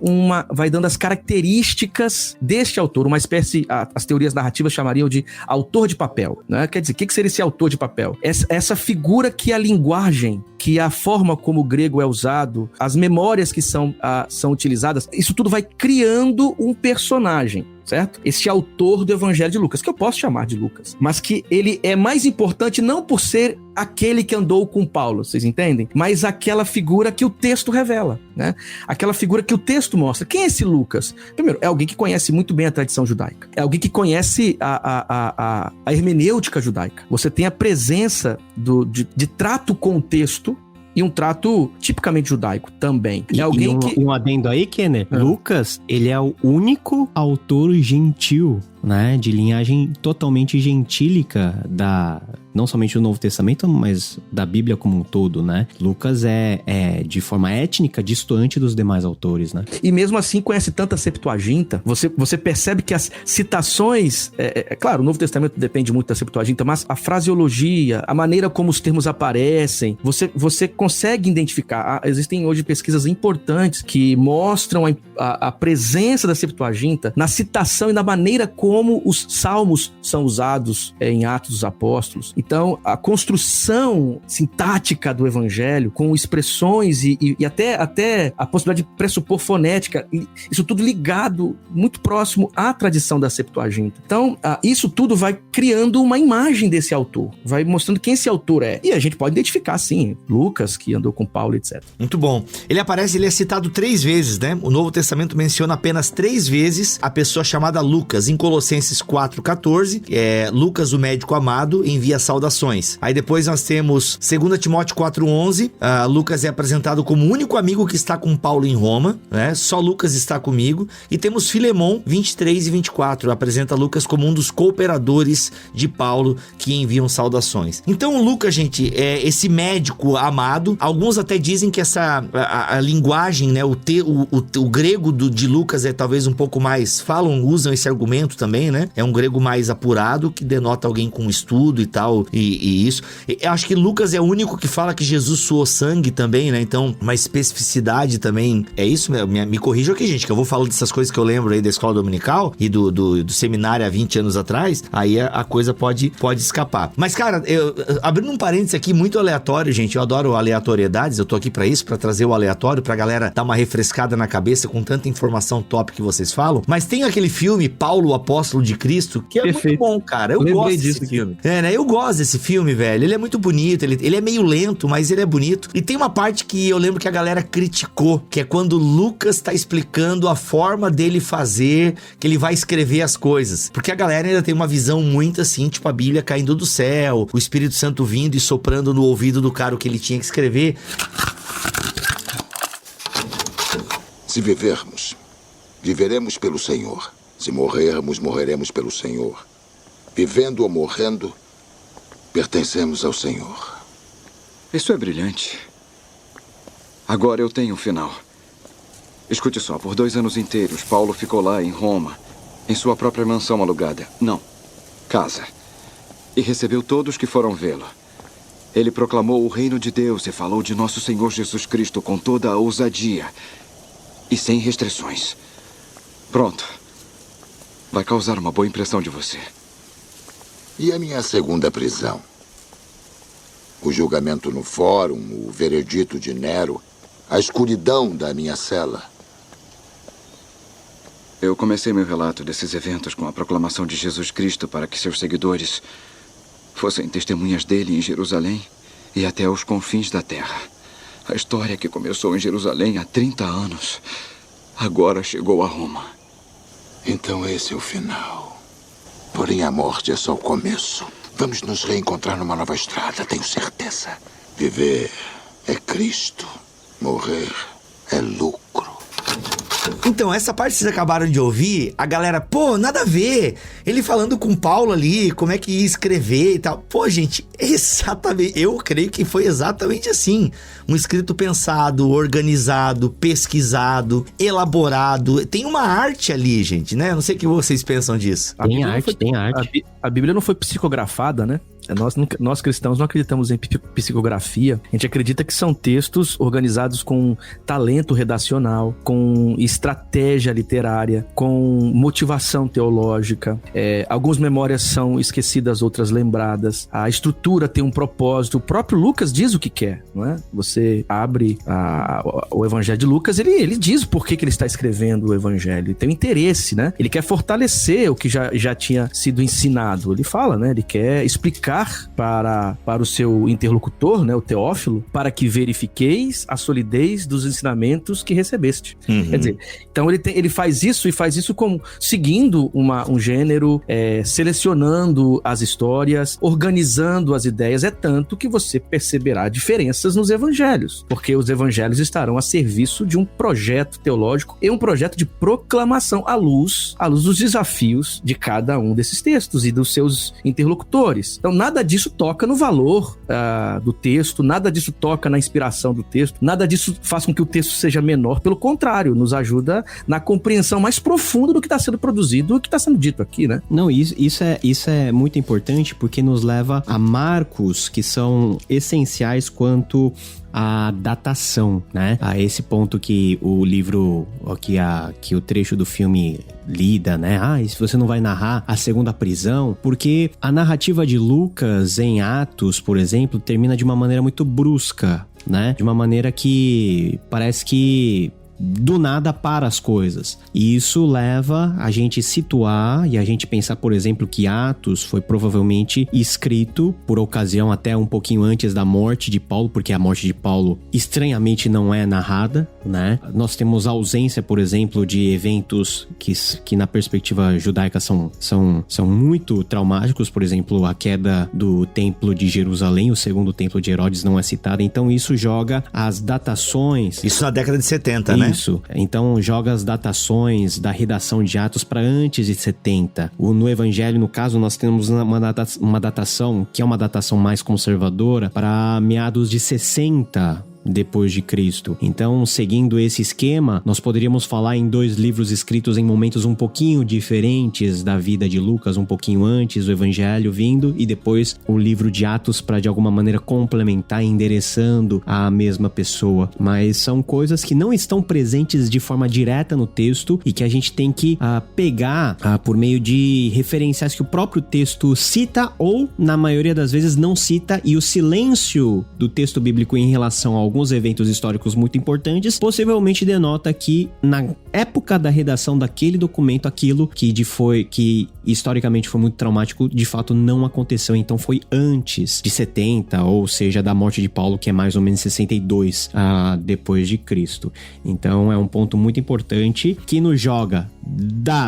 Speaker 4: as características deste autor, uma espécie, as teorias narrativas chamariam de autor de papel, né? Quer dizer, o que seria esse autor de papel? Essa figura que a linguagem, que a forma como o grego é usado, as memórias que são utilizadas, isso tudo vai criando um personagem, certo? Esse autor do Evangelho de Lucas, que eu posso chamar de Lucas, mas que ele é mais importante não por ser aquele que andou com Paulo, vocês entendem? Mas aquela figura que o texto revela, né? Aquela figura que o texto mostra. Quem é esse Lucas? Primeiro, é alguém que conhece muito bem a tradição judaica. É alguém que conhece a hermenêutica judaica. Você tem a presença de trato com o texto, e um trato tipicamente judaico também. É alguém
Speaker 3: um adendo aí, Kenner. Lucas, ele é o único autor gentil, né? De linhagem totalmente gentílica não somente do Novo Testamento, mas da Bíblia como um todo, né? Lucas é de forma étnica distoante dos demais autores, né?
Speaker 4: E mesmo assim conhece tanta Septuaginta, você percebe que as citações, claro, o Novo Testamento depende muito da Septuaginta, mas a fraseologia, a maneira como os termos aparecem, você consegue identificar. Existem hoje pesquisas importantes que mostram a presença da Septuaginta na citação e na maneira como os salmos são usados em Atos dos Apóstolos. Então, a construção sintática do evangelho, com expressões e até a possibilidade de pressupor fonética, isso tudo ligado, muito próximo à tradição da Septuaginta. Então, isso tudo vai criando uma imagem desse autor, vai mostrando quem esse autor é. E a gente pode identificar, sim, Lucas, que andou com Paulo, etc.
Speaker 2: Muito bom. Ele é citado 3 vezes, né? O Novo Testamento menciona apenas 3 vezes a pessoa chamada Lucas. Em Colossenses 4,14, Lucas, o médico amado, envia saudações. Aí depois nós temos 2 Timóteo 4,11, Lucas é apresentado como o único amigo que está com Paulo em Roma, né? Só Lucas está comigo. E temos Filemão 23 e 24, apresenta Lucas como um dos cooperadores de Paulo que enviam saudações. Então Lucas, gente, é esse médico amado. Alguns até dizem que a linguagem, né, o grego de Lucas é talvez um pouco mais, usam esse argumento também, né? É um grego mais apurado, que denota alguém com estudo e tal, e isso. Eu acho que Lucas é o único que fala que Jesus suou sangue também, né? Então, uma especificidade também. É isso? Me corrijam aqui, gente, que eu vou falando dessas coisas que eu lembro aí da escola dominical e do seminário há 20 anos atrás, aí a coisa pode escapar. Mas, cara, abrindo um parênteses aqui muito aleatório, gente, eu adoro aleatoriedades, eu tô aqui pra isso, pra trazer o aleatório, pra galera dar uma refrescada na cabeça com tanta informação top que vocês falam. Mas tem aquele filme, Paulo, o Apóstolo de Cristo, que é muito bom, cara. Eu gosto desse filme. Né? Eu gosto desse filme, velho. Ele é muito bonito, ele é meio lento, mas ele é bonito. E tem uma parte que eu lembro que a galera criticou, que é quando Lucas tá explicando a forma dele fazer, que ele vai escrever as coisas. Porque a galera ainda tem uma visão muito assim, tipo a Bíblia caindo do céu, o Espírito Santo vindo e soprando no ouvido do cara o que ele tinha que escrever.
Speaker 5: Se vivermos, viveremos pelo Senhor. Se morrermos, morreremos pelo Senhor. Vivendo ou morrendo, pertencemos ao Senhor.
Speaker 6: Isso é brilhante. Agora eu tenho um final. Escute só, por 2 anos inteiros, Paulo ficou lá em Roma, em sua própria mansão alugada. Não, casa. E recebeu todos que foram vê-lo. Ele proclamou o reino de Deus e falou de nosso Senhor Jesus Cristo com toda a ousadia e sem restrições. Pronto. Vai causar uma boa impressão de você.
Speaker 5: E a minha segunda prisão? O julgamento no fórum, o veredito de Nero, a escuridão da minha cela.
Speaker 6: Eu comecei meu relato desses eventos com a proclamação de Jesus Cristo para que seus seguidores fossem testemunhas dele em Jerusalém e até os confins da terra. A história que começou em Jerusalém há 30 anos, agora chegou a Roma.
Speaker 5: Então esse é o final. Porém, a morte é só o começo. Vamos nos reencontrar numa nova estrada, tenho certeza. Viver é Cristo, morrer é lucro.
Speaker 2: Então, essa parte que vocês acabaram de ouvir, a galera, pô, nada a ver. Ele falando com o Paulo ali, como é que ia escrever e tal. Pô, gente, exatamente, eu creio que foi exatamente assim. Um escrito pensado, organizado, pesquisado, elaborado. Tem uma arte ali, gente, né? Não sei o que vocês pensam disso.
Speaker 3: Tem arte, tem arte.
Speaker 4: A Bíblia não foi psicografada, né? Nós cristãos não acreditamos em psicografia. A gente acredita que são textos organizados com talento redacional, com estratégia literária, com motivação teológica. Algumas memórias são esquecidas, outras lembradas. A estrutura tem um propósito. O próprio Lucas diz o que quer, não é? Você abre o Evangelho de Lucas, ele diz por que ele está escrevendo o Evangelho. Ele tem um interesse, né? Ele quer fortalecer o que já tinha sido ensinado. Ele fala, né? Ele quer explicar para o seu interlocutor, né, o Teófilo, para que verifiqueis a solidez dos ensinamentos que recebeste. Quer dizer, então ele faz isso e faz isso como seguindo um gênero, selecionando as histórias, organizando as ideias. É tanto que você perceberá diferenças nos evangelhos, porque os evangelhos estarão a serviço de um projeto teológico e um projeto de proclamação à luz dos desafios de cada um desses textos e dos seus interlocutores. Então, nada disso toca no valor do texto, nada disso toca na inspiração do texto, nada disso faz com que o texto seja menor, pelo contrário, nos ajuda na compreensão mais profunda do que está sendo produzido, do que está sendo dito aqui, né?
Speaker 3: Não, isso é muito importante porque nos leva a marcos que são essenciais quanto a datação, né? A esse ponto que o livro, que o trecho do filme lida, né? E se você não vai narrar a segunda prisão, porque a narrativa de Lucas em Atos, por exemplo, termina de uma maneira muito brusca, né? De uma maneira que parece que do nada para as coisas. E isso leva a gente situar e a gente pensar, por exemplo, que Atos foi provavelmente escrito por ocasião até um pouquinho antes da morte de Paulo, porque a morte de Paulo estranhamente não é narrada, né? Nós temos a ausência, por exemplo, de eventos que na perspectiva judaica são muito traumáticos. Por exemplo, a queda do templo de Jerusalém, o segundo templo de Herodes não é citado. Então isso joga as datações...
Speaker 2: Isso na década de 70, né?
Speaker 3: Isso. Então joga as datações da redação de Atos para antes de 70. No Evangelho, no caso, nós temos uma datação, que é uma datação mais conservadora, para meados de 60 depois de Cristo. Então, seguindo esse esquema, nós poderíamos falar em 2 livros escritos em momentos um pouquinho diferentes da vida de Lucas, um pouquinho antes do Evangelho vindo, e depois o livro de Atos para de alguma maneira complementar, endereçando a mesma pessoa. Mas são coisas que não estão presentes de forma direta no texto e que a gente tem que pegar por meio de referenciais que o próprio texto cita ou, na maioria das vezes, não cita, e o silêncio do texto bíblico em relação ao alguns eventos históricos muito importantes, possivelmente denota que na época da redação daquele documento, aquilo que historicamente foi muito traumático, de fato não aconteceu. Então foi antes de 70, ou seja, da morte de Paulo, que é mais ou menos 62 depois de Cristo. Então é um ponto muito importante que nos joga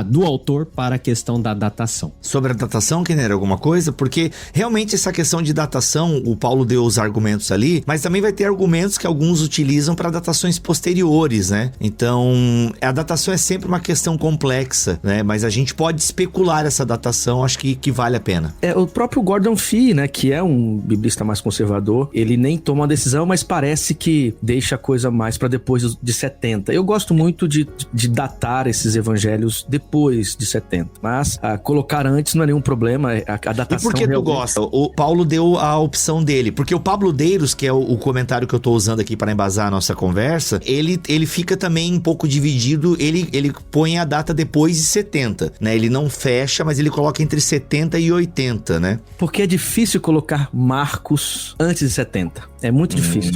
Speaker 3: do autor para a questão da datação.
Speaker 2: Sobre a datação, Kenner, alguma coisa? Porque realmente essa questão de datação, o Paulo deu os argumentos ali, mas também vai ter argumentos que alguns utilizam para datações posteriores, né? Então, a datação é sempre uma questão complexa, né? Mas a gente pode especular essa datação, acho que vale a pena.
Speaker 4: O próprio Gordon Fee, né, que é um biblista mais conservador, ele nem toma uma decisão, mas parece que deixa a coisa mais para depois de 70. Eu gosto muito de datar esses evangelhos depois de 70, mas colocar antes não é nenhum problema, a datação...
Speaker 2: E por que tu gosta? O Paulo deu a opção dele, porque o Pablo Deiros, que é o comentário que eu tô usando aqui para embasar a nossa conversa, ele fica também um pouco dividido, ele põe a data depois de 70, né? Ele não fecha, mas ele coloca entre 70 e 80, né?
Speaker 4: Porque é difícil colocar Marcos antes de 70. É muito difícil.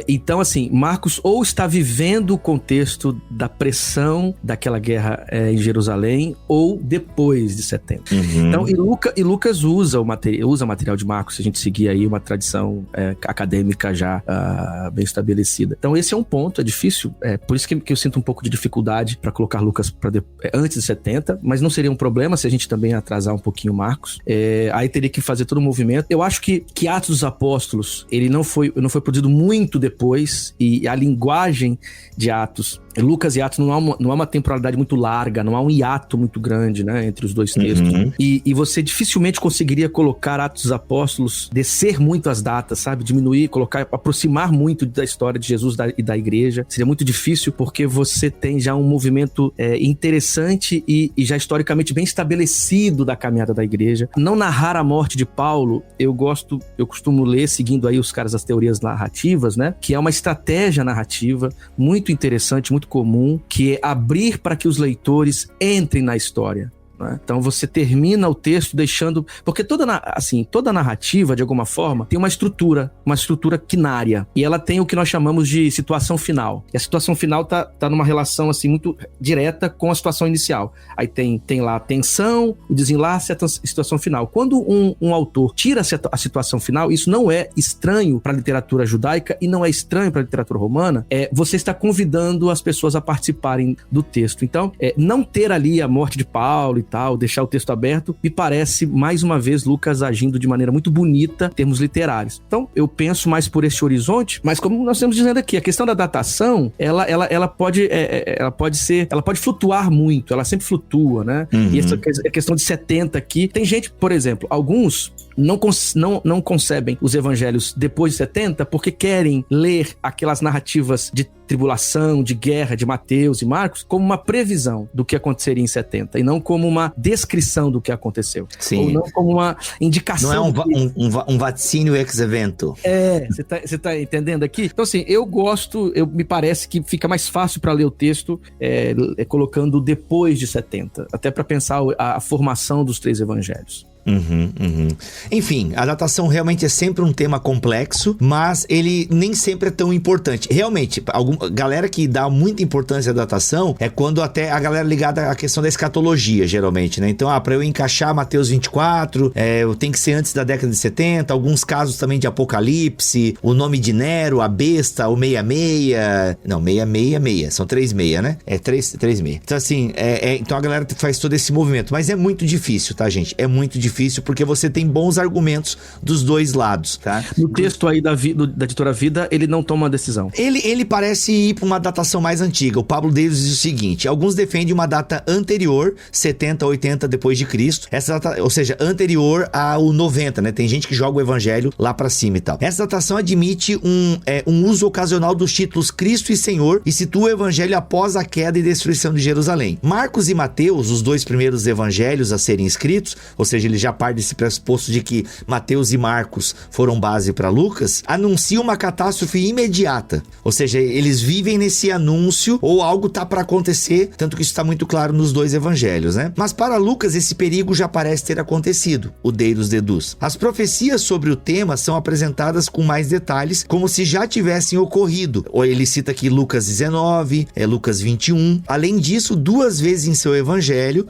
Speaker 4: Então, assim, Marcos ou está vivendo o contexto da pressão daquela guerra em Jerusalém, ou depois de 70. Então, e Lucas usa o material de Marcos, se a gente seguir aí uma tradição acadêmica já bem estabelecida. Então, esse é um ponto, é difícil. Por isso que eu sinto um pouco de dificuldade para colocar Lucas antes de 70, mas não seria um problema se a gente também atrasar um pouquinho Marcos. Aí teria que fazer todo o movimento. Eu acho que Atos dos Apóstolos, ele não foi produzido muito depois, e a linguagem de Atos, Lucas e Atos não há uma temporalidade muito larga, não há um hiato muito grande, né, entre os dois textos. E você dificilmente conseguiria colocar Atos dos Apóstolos, descer muito as datas, sabe? Diminuir, aproximar muito da história de Jesus e da igreja. Seria muito difícil, porque você tem já um movimento interessante e já historicamente bem estabelecido da caminhada da igreja. Não narrar a morte de Paulo, eu costumo ler, seguindo aí os caras das teorias narrativas, né? Que é uma estratégia narrativa muito interessante, muito comum, que é abrir para que os leitores entrem na história. Então você termina o texto deixando... Porque toda narrativa, de alguma forma, tem uma estrutura quinária. E ela tem o que nós chamamos de situação final. E a situação final tá numa relação assim, muito direta com a situação inicial. Aí tem lá a tensão, o desenlace, a situação final. Quando um autor tira a situação final, isso não é estranho para a literatura judaica e não é estranho para a literatura romana, você está convidando as pessoas a participarem do texto. Então, não ter ali a morte de Paulo e tal, deixar o texto aberto, me parece, mais uma vez, Lucas agindo de maneira muito bonita em termos literários. Então, eu penso mais por esse horizonte, mas como nós estamos dizendo aqui, a questão da datação, ela pode flutuar muito, ela sempre flutua, né? E essa questão de 70 aqui, tem gente, por exemplo, alguns não concebem os evangelhos depois de 70 porque querem ler aquelas narrativas de tribulação, de guerra de Mateus e Marcos como uma previsão do que aconteceria em 70 e não como uma descrição do que aconteceu.
Speaker 2: Sim.
Speaker 4: Ou não como uma indicação.
Speaker 2: Não é um vaticínio ex evento.
Speaker 4: Você tá entendendo aqui? Então assim, me parece que fica mais fácil para ler o texto colocando depois de 70, até para pensar a formação dos 3 evangelhos.
Speaker 2: Enfim, a datação realmente é sempre um tema complexo, mas ele nem sempre é tão importante. Realmente, galera que dá muita importância à datação é quando até a galera ligada à questão da escatologia, geralmente, né? Então, para eu encaixar Mateus 24, tem que ser antes da década de 70, alguns casos também de Apocalipse, o nome de Nero, a besta, o 66, não, 666, são 36, né? 36. Então, assim, então a galera faz todo esse movimento, mas é muito difícil, tá, gente? É muito difícil porque você tem bons argumentos dos dois lados, tá?
Speaker 4: No texto aí da editora Vida, ele não toma uma decisão.
Speaker 2: Ele parece ir para uma datação mais antiga. O Pablo Davis diz o seguinte: alguns defendem uma data anterior, 70, 80 depois de Cristo, essa data, ou seja, anterior ao 90, né? Tem gente que joga o evangelho lá para cima e tal. Essa datação admite um uso ocasional dos títulos Cristo e Senhor e situa o evangelho após a queda e destruição de Jerusalém. Marcos e Mateus, os 2 primeiros evangelhos a serem escritos, ou seja, ele já parte desse pressuposto de que Mateus e Marcos foram base para Lucas, anunciam uma catástrofe imediata. Ou seja, eles vivem nesse anúncio ou algo tá para acontecer, tanto que isso está muito claro nos 2 evangelhos, né? Mas para Lucas esse perigo já parece ter acontecido, o Deiros deduz. As profecias sobre o tema são apresentadas com mais detalhes, como se já tivessem ocorrido. Ele cita aqui Lucas 19, Lucas 21. Além disso, 2 vezes em seu evangelho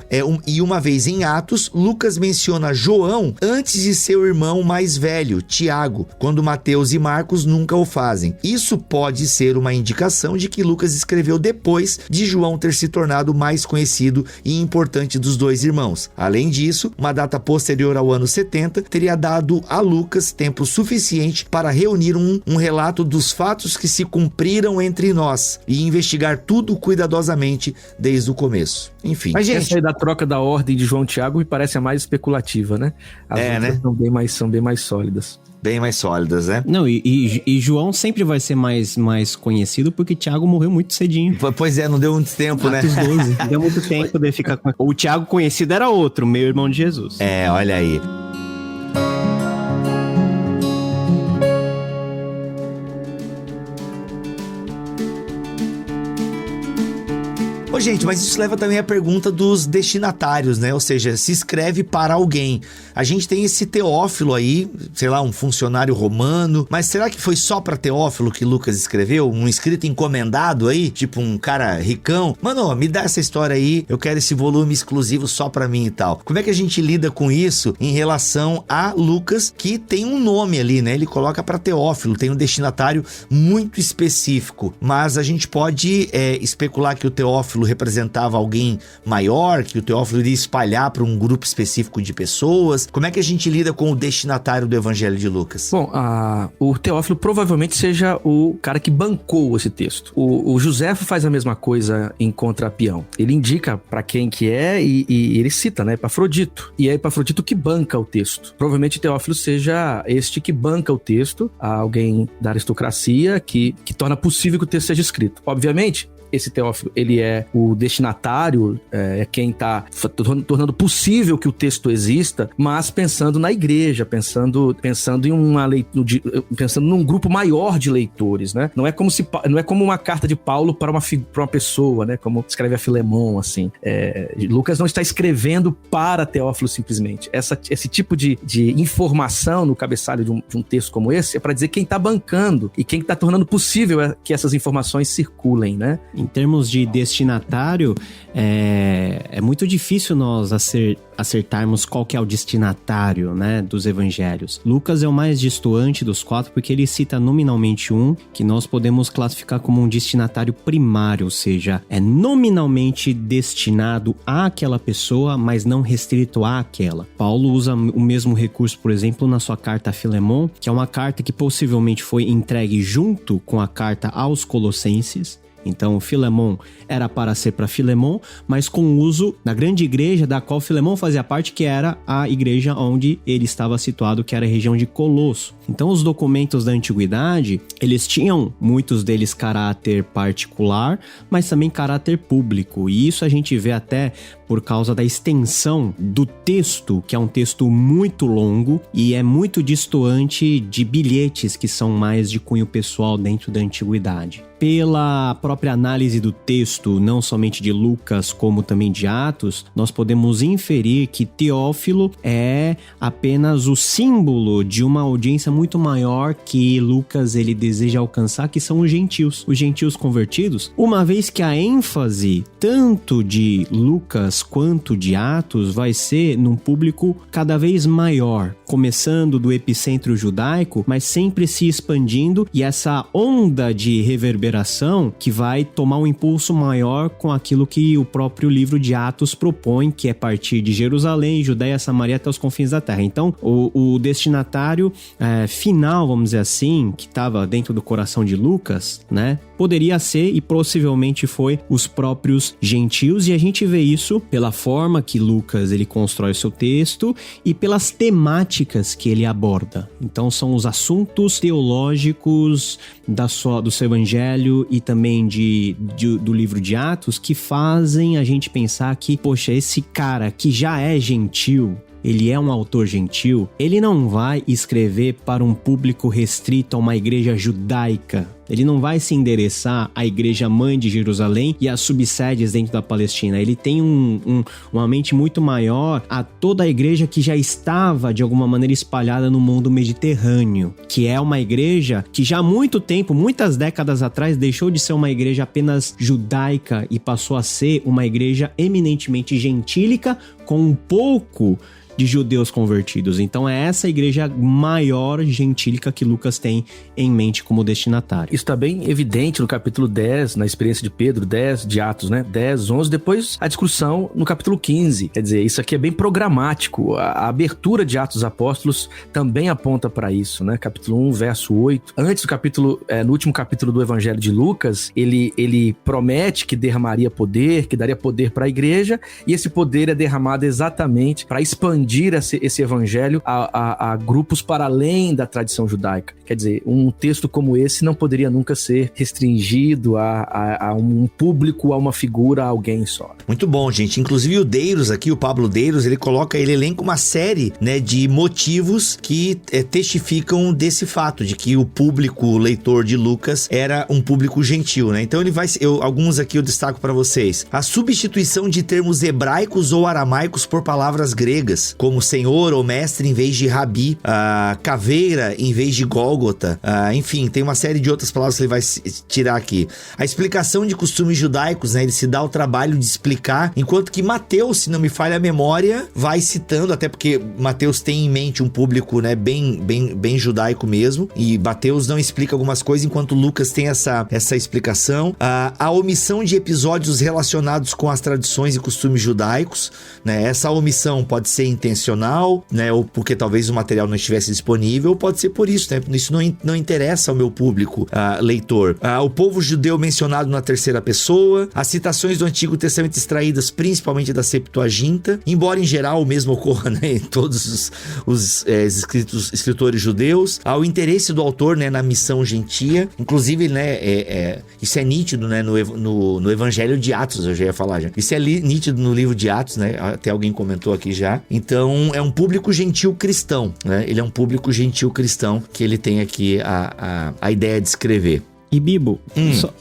Speaker 2: e uma vez em Atos, Lucas menciona João antes de seu irmão mais velho, Tiago, quando Mateus e Marcos nunca o fazem. Isso pode ser uma indicação de que Lucas escreveu depois de João ter se tornado mais conhecido e importante dos 2 irmãos. Além disso, uma data posterior ao ano 70 teria dado a Lucas tempo suficiente para reunir um relato dos fatos que se cumpriram entre nós e investigar tudo cuidadosamente desde o começo. Enfim.
Speaker 4: Mas, gente, essa aí da troca da ordem de João e Tiago me parece a mais especulativa, né? As outras são bem mais sólidas.
Speaker 2: Bem mais sólidas, né?
Speaker 3: Não, e João sempre vai ser mais conhecido porque Tiago morreu muito cedinho.
Speaker 2: Pois não deu muito tempo, né?
Speaker 3: Atos 12. Não deu muito tempo de ficar com... O Tiago conhecido era outro, meu irmão de Jesus.
Speaker 2: Olha aí. Ô, gente, mas isso leva também à pergunta dos destinatários, né? Ou seja, se escreve para alguém. A gente tem esse Teófilo aí, sei lá, um funcionário romano, mas será que foi só para Teófilo que Lucas escreveu? Um escrito encomendado aí? Tipo um cara ricão? Mano, me dá essa história aí, eu quero esse volume exclusivo só para mim e tal. Como é que a gente lida com isso em relação a Lucas, que tem um nome ali, né? Ele coloca para Teófilo, tem um destinatário muito específico, mas a gente pode especular que o Teófilo representava alguém maior, que o Teófilo iria espalhar para um grupo específico de pessoas. Como é que a gente lida com o destinatário do Evangelho de Lucas?
Speaker 4: Bom, o Teófilo provavelmente seja o cara que bancou esse texto. O Joséfo faz a mesma coisa em Contrapião. Ele indica para quem que é e ele cita, né, Epafrodito. E é Epafrodito que banca o texto. Provavelmente Teófilo seja este que banca o texto, alguém da aristocracia que torna possível que o texto seja escrito. Obviamente, esse Teófilo, ele é o destinatário, é quem está tornando possível que o texto exista, mas pensando na igreja, pensando em pensando num grupo maior de leitores, né? Não é como uma carta de Paulo para uma pessoa, né? Como escreve a Filemon, assim. Lucas não está escrevendo para Teófilo simplesmente. Esse tipo de informação no cabeçalho de um texto como esse é para dizer quem está bancando e quem está tornando possível que essas informações circulem, né?
Speaker 3: Em termos de destinatário, é muito difícil nós acertarmos qual que é o destinatário, né, dos evangelhos. Lucas é o mais distoante dos 4 porque ele cita nominalmente um que nós podemos classificar como um destinatário primário, ou seja, é nominalmente destinado àquela pessoa, mas não restrito àquela. Paulo usa o mesmo recurso, por exemplo, na sua carta a Filemon, que é uma carta que possivelmente foi entregue junto com a carta aos Colossenses. Então, Filemon era para ser para Filemon, mas com uso na grande igreja da qual Filemon fazia parte, que era a igreja onde ele estava situado, que era a região de Colosso. Então, os documentos da antiguidade, eles tinham, muitos deles, caráter particular, mas também caráter público. E isso a gente vê até por causa da extensão do texto, que é um texto muito longo e é muito distoante de bilhetes que são mais de cunho pessoal dentro da antiguidade. Pela própria análise do texto, não somente de Lucas, como também de Atos, nós podemos inferir que Teófilo é apenas o símbolo de uma audiência muito maior que Lucas ele deseja alcançar, que são os gentios convertidos, uma vez que a ênfase tanto de Lucas quanto de Atos vai ser num público cada vez maior, começando do epicentro judaico, mas sempre se expandindo, e essa onda de reverberação que vai tomar um impulso maior com aquilo que o próprio livro de Atos propõe, que é partir de Jerusalém, Judéia, Samaria até os confins da terra. Então, o destinatário final, vamos dizer assim, que estava dentro do coração de Lucas, né, poderia ser e possivelmente foi os próprios gentios, e a gente vê isso pela forma que Lucas ele constrói o seu texto e pelas temáticas que ele aborda. Então são os assuntos teológicos do seu evangelho e também do livro de Atos que fazem a gente pensar que, poxa, esse cara que já é gentil, ele é um autor gentil, ele não vai escrever para um público restrito a uma igreja judaica. Ele não vai se endereçar à igreja mãe de Jerusalém e às subsedes dentro da Palestina. Ele tem uma mente muito maior a toda a igreja que já estava, de alguma maneira, espalhada no mundo mediterrâneo, que é uma igreja que já há muito tempo, muitas décadas atrás, deixou de ser uma igreja apenas judaica e passou a ser uma igreja eminentemente gentílica, com um pouco de judeus convertidos. Então é essa igreja maior gentílica que Lucas tem em mente como destinatário.
Speaker 4: Isso está bem evidente no capítulo 10, na experiência de Pedro, 10 de Atos, né? 10, 11, depois a discussão no capítulo 15. Quer dizer, isso aqui é bem programático. A abertura de Atos dos Apóstolos também aponta para isso, né? Capítulo 1, verso 8. Antes do capítulo, no último capítulo do Evangelho de Lucas, ele promete que derramaria poder, que daria poder para a igreja, e esse poder é derramado exatamente para expandir esse evangelho a grupos para além da tradição judaica. Quer dizer, um texto como esse não poderia nunca ser restringido a um público, a uma figura, a alguém só.
Speaker 2: Muito bom, gente. Inclusive o Deiros aqui, o Pablo Deiros, ele elenca uma série, né, de motivos que testificam desse fato, de que o público, o leitor de Lucas, era um público gentil, né? Então alguns aqui eu destaco para vocês. A substituição de termos hebraicos ou aramaicos por palavras gregas, como senhor ou mestre em vez de rabi, caveira em vez de Gólgota, enfim, tem uma série de outras palavras que ele vai tirar aqui. A explicação de costumes judaicos, né? Ele se dá o trabalho de explicar, enquanto que Mateus, se não me falha a memória, vai citando, até porque Mateus tem em mente um público, né, bem judaico mesmo, e Mateus não explica algumas coisas, enquanto Lucas tem essa explicação. A omissão de episódios relacionados com as tradições e costumes judaicos, né? Essa omissão pode ser intencional, né? Ou porque talvez o material não estivesse disponível, ou pode ser por isso, né? Isso não interessa ao meu público leitor. O povo judeu mencionado na terceira pessoa, as citações do Antigo Testamento extraídas principalmente da Septuaginta, embora em geral o mesmo ocorra, né, em todos os escritores judeus. O interesse do autor, né, na missão gentia, inclusive, né, isso é nítido, né, no Evangelho de Atos, eu já ia falar já. Isso é nítido no livro de Atos, né, até alguém comentou aqui já. Então é um público gentil cristão, né, ele é um público gentil cristão que ele tem aqui a ideia de escrever.
Speaker 3: E Bibo,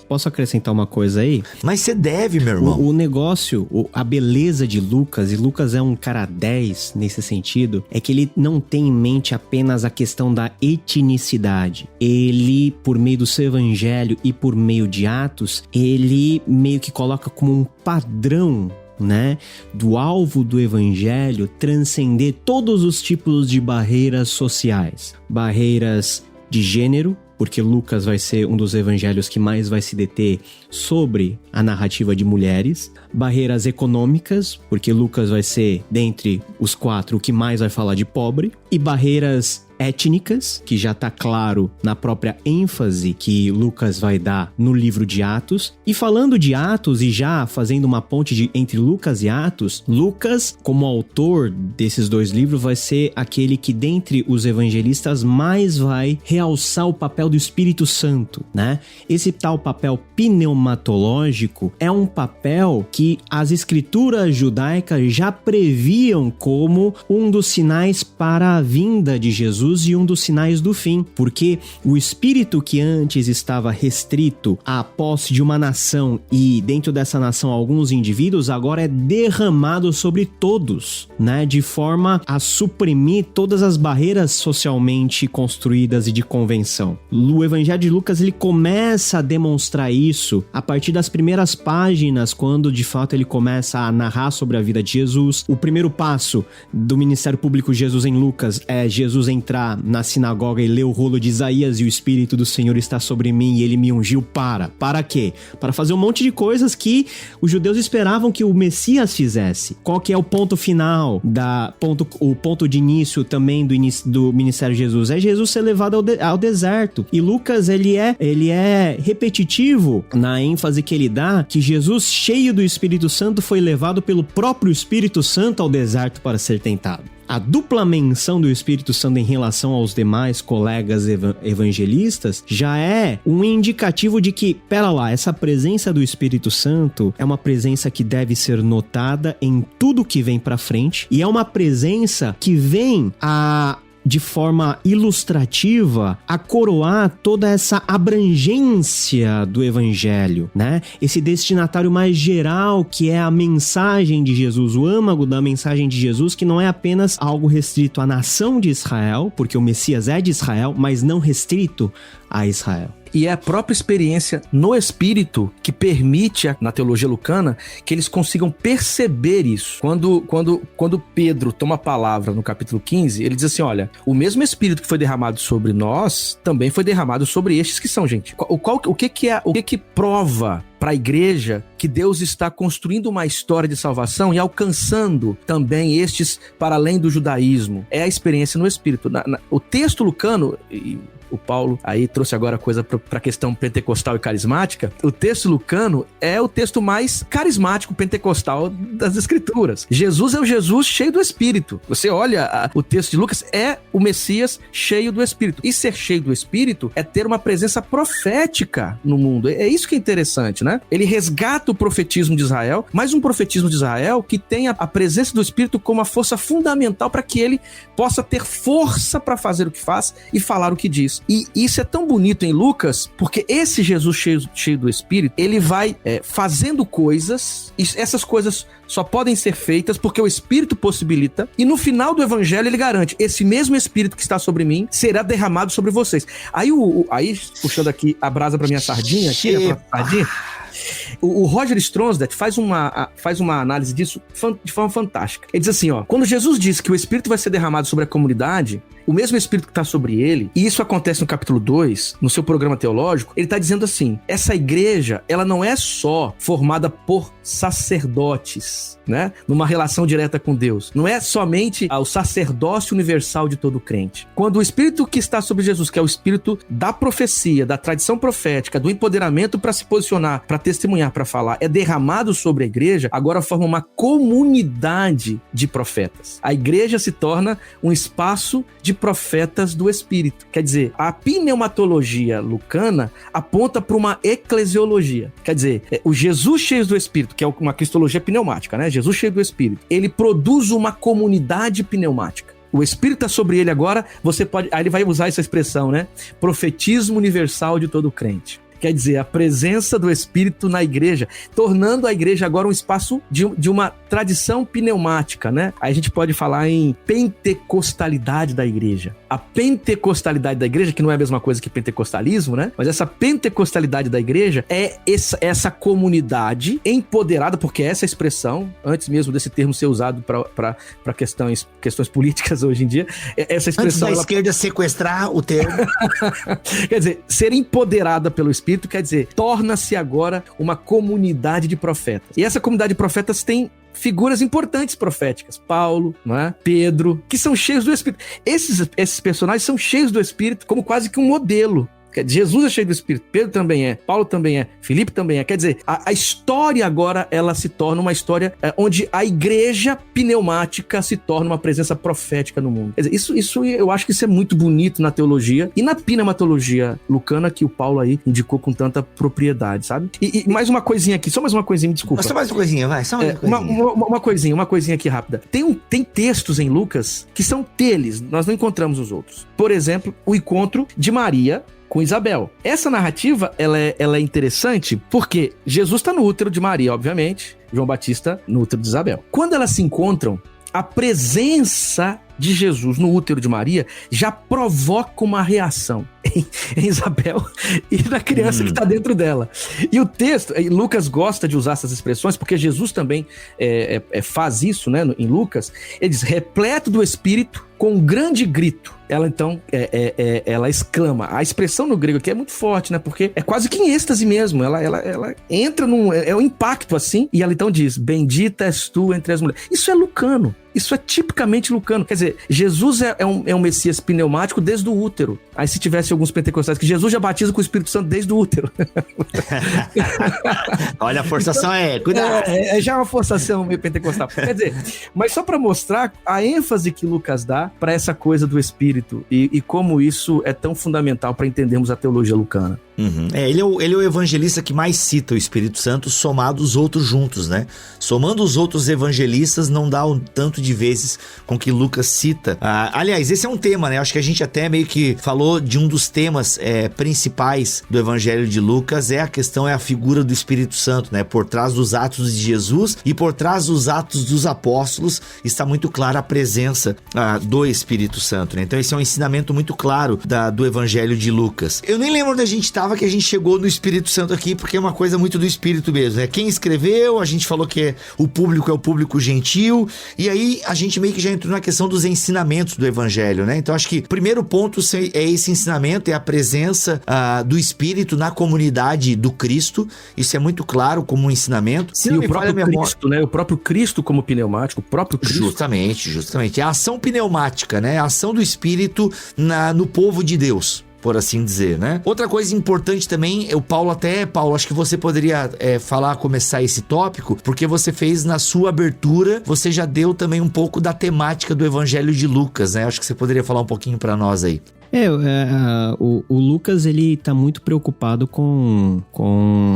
Speaker 3: posso acrescentar uma coisa aí?
Speaker 2: Mas você deve, meu irmão.
Speaker 3: O negócio, a beleza de Lucas, e Lucas é um cara 10 nesse sentido, é que ele não tem em mente apenas a questão da etnicidade. Ele, por meio do seu evangelho e por meio de Atos, ele meio que coloca como um padrão, né, do alvo do evangelho transcender todos os tipos de barreiras sociais. Barreiras de gênero, porque Lucas vai ser um dos evangelhos que mais vai se deter sobre a narrativa de mulheres. Barreiras econômicas, porque Lucas vai ser, dentre os 4, o que mais vai falar de pobre. E barreiras étnicas, que já está claro na própria ênfase que Lucas vai dar no livro de Atos. E falando de Atos e já fazendo uma ponte entre Lucas e Atos, Lucas, como autor desses 2 livros, vai ser aquele que dentre os evangelistas mais vai realçar o papel do Espírito Santo, né? Esse tal papel pneumatológico é um papel que as escrituras judaicas já previam como um dos sinais para a vinda de Jesus e um dos sinais do fim, porque o espírito que antes estava restrito à posse de uma nação e dentro dessa nação alguns indivíduos, agora é derramado sobre todos, né, de forma a suprimir todas as barreiras socialmente construídas e de convenção. O Evangelho de Lucas, ele começa a demonstrar isso a partir das primeiras páginas, quando de fato ele começa a narrar sobre a vida de Jesus. O primeiro passo do ministério público de Jesus em Lucas é Jesus entrar na sinagoga e ler o rolo de Isaías e o Espírito do Senhor está sobre mim e ele me ungiu para quê? Para fazer um monte de coisas que os judeus esperavam que o Messias fizesse. Qual que é o ponto final, o ponto de início também do ministério de Jesus? É Jesus ser levado ao deserto. E Lucas, ele é repetitivo na ênfase que ele dá, que Jesus, cheio do Espírito Santo, foi levado pelo próprio Espírito Santo ao deserto para ser tentado. A dupla menção do Espírito Santo em relação aos demais colegas evangelistas já é um indicativo de que, pera lá, essa presença do Espírito Santo é uma presença que deve ser notada em tudo que vem pra frente, e é uma presença que vem de forma ilustrativa, a coroar toda essa abrangência do evangelho, né? Esse destinatário mais geral, que é a mensagem de Jesus, o âmago da mensagem de Jesus, que não é apenas algo restrito à nação de Israel, porque o Messias é de Israel, mas não restrito a Israel.
Speaker 4: E é a própria experiência no Espírito que permite, na teologia lucana, que eles consigam perceber isso. Quando Pedro toma a palavra no capítulo 15, ele diz assim, olha, o mesmo Espírito que foi derramado sobre nós, também foi derramado sobre estes que são, gente. O que prova para a igreja que Deus está construindo uma história de salvação e alcançando também estes para além do judaísmo? É a experiência no Espírito. O texto lucano, o Paulo aí trouxe agora a coisa para a questão pentecostal e carismática. O texto lucano é o texto mais carismático pentecostal das Escrituras. Jesus é o Jesus cheio do Espírito. Você olha o texto de Lucas, é o Messias cheio do Espírito. E ser cheio do Espírito é ter uma presença profética no mundo. É isso que é interessante, né? Ele resgata o profetismo de Israel, mas um profetismo de Israel que tem a presença do Espírito como a força fundamental para que ele possa ter força para fazer o que faz e falar o que diz. E isso é tão bonito em Lucas, porque esse Jesus cheio do Espírito, ele vai fazendo coisas, e essas coisas só podem ser feitas porque o Espírito possibilita, e no final do Evangelho ele garante, esse mesmo Espírito que está sobre mim será derramado sobre vocês. Aí, puxando aqui a brasa para minha sardinha, aqui, o Roger Stronsdet faz uma análise disso de forma fantástica. Ele diz assim, quando Jesus diz que o Espírito vai ser derramado sobre a comunidade, o mesmo Espírito que está sobre ele, e isso acontece no capítulo 2, no seu programa teológico, ele está dizendo assim, essa igreja, ela não é só formada por sacerdotes, né? Numa relação direta com Deus. Não é somente o sacerdócio universal de todo crente. Quando o Espírito que está sobre Jesus, que é o Espírito da profecia, da tradição profética, do empoderamento para se posicionar, para testemunhar, para falar, é derramado sobre a igreja, agora forma uma comunidade de profetas. A igreja se torna um espaço de profetas do Espírito. Quer dizer, a pneumatologia lucana aponta para uma eclesiologia. Quer dizer, o Jesus cheio do Espírito, que é uma cristologia pneumática, né? Jesus cheio do Espírito, ele produz uma comunidade pneumática. O Espírito está sobre ele agora, aí ele vai usar essa expressão, né? Profetismo universal de todo crente. Quer dizer, a presença do Espírito na igreja, tornando a igreja agora um espaço de uma tradição pneumática, né? Aí a gente pode falar em pentecostalidade da igreja. A pentecostalidade da igreja, que não é a mesma coisa que pentecostalismo, né? Mas essa pentecostalidade da igreja é essa comunidade empoderada, porque é essa expressão, antes mesmo desse termo ser usado para questões políticas hoje em dia, essa expressão...
Speaker 2: Antes da esquerda sequestrar o termo.
Speaker 4: Quer dizer, ser empoderada pelo Espírito, quer dizer, torna-se agora uma comunidade de profetas. E essa comunidade de profetas tem figuras importantes proféticas, Paulo, não é? Pedro, que são cheios do Espírito. Esses personagens são cheios do Espírito como quase que um modelo. Jesus é cheio do Espírito, Pedro também é, Paulo também é, Filipe também é. Quer dizer, a história agora, ela se torna uma história onde a igreja pneumática se torna uma presença profética no mundo. Quer dizer, isso eu acho que isso é muito bonito na teologia e na pneumatologia lucana que o Paulo aí indicou com tanta propriedade, sabe? E mais uma coisinha aqui, só mais uma coisinha, me desculpa.
Speaker 2: Só mais uma coisinha, vai, só
Speaker 4: uma coisinha. Uma coisinha aqui rápida. Tem textos em Lucas que são deles, nós não encontramos os outros. Por exemplo, o encontro de Maria com Isabel. Essa narrativa, ela é interessante porque Jesus está no útero de Maria, obviamente, João Batista no útero de Isabel. Quando elas se encontram, a presença de Jesus no útero de Maria já provoca uma reação em Isabel e na criança que está dentro dela. E o texto, Lucas gosta de usar essas expressões porque Jesus também faz isso, né, em Lucas. Ele diz, repleto do Espírito, com um grande grito. Ela então, ela exclama. A expressão no grego aqui é muito forte, né? Porque é quase que em êxtase mesmo. Ela entra um impacto assim, e ela então diz, bendita és tu entre as mulheres. Isso é lucano. Isso é tipicamente lucano. Quer dizer, Jesus é um Messias pneumático desde o útero. Aí se tivesse alguns pentecostais que Jesus já batiza com o Espírito Santo desde o útero.
Speaker 2: Olha, a forçação cuidado.
Speaker 4: Já é uma forçação meio pentecostal. Quer dizer, mas só para mostrar a ênfase que Lucas dá para essa coisa do Espírito e como isso é tão fundamental para entendermos a teologia lucana.
Speaker 2: Uhum. Ele é o evangelista que mais cita o Espírito Santo, somado os outros juntos, né? Somando os outros evangelistas, não dá um tanto de vezes com que Lucas cita. Aliás, esse é um tema, né? Acho que a gente até meio que falou de um dos temas principais do Evangelho de Lucas, é a figura do Espírito Santo, né? Por trás dos atos de Jesus e por trás dos atos dos apóstolos está muito clara a presença do Espírito Santo, né? Então esse é um ensinamento muito claro do Evangelho de Lucas. Eu nem lembro onde a gente estava, que a gente chegou no Espírito Santo aqui, porque é uma coisa muito do Espírito mesmo, né? Quem escreveu, a gente falou que o público é o público gentil, e aí a gente meio que já entrou na questão dos ensinamentos do Evangelho, né? Então acho que o primeiro ponto é esse ensinamento, é a presença do Espírito na comunidade do Cristo. Isso é muito claro como um ensinamento.
Speaker 4: E o próprio Cristo, né? O próprio Cristo como pneumático, o próprio Cristo.
Speaker 2: Justamente. É a ação pneumática, né? A ação do Espírito no povo de Deus. por assim dizer, né? Outra coisa importante também, Paulo, acho que você poderia começar esse tópico, porque você fez na sua abertura, você já deu também um pouco da temática do Evangelho de Lucas, né? Acho que você poderia falar um pouquinho para nós aí.
Speaker 3: O Lucas, ele tá muito preocupado com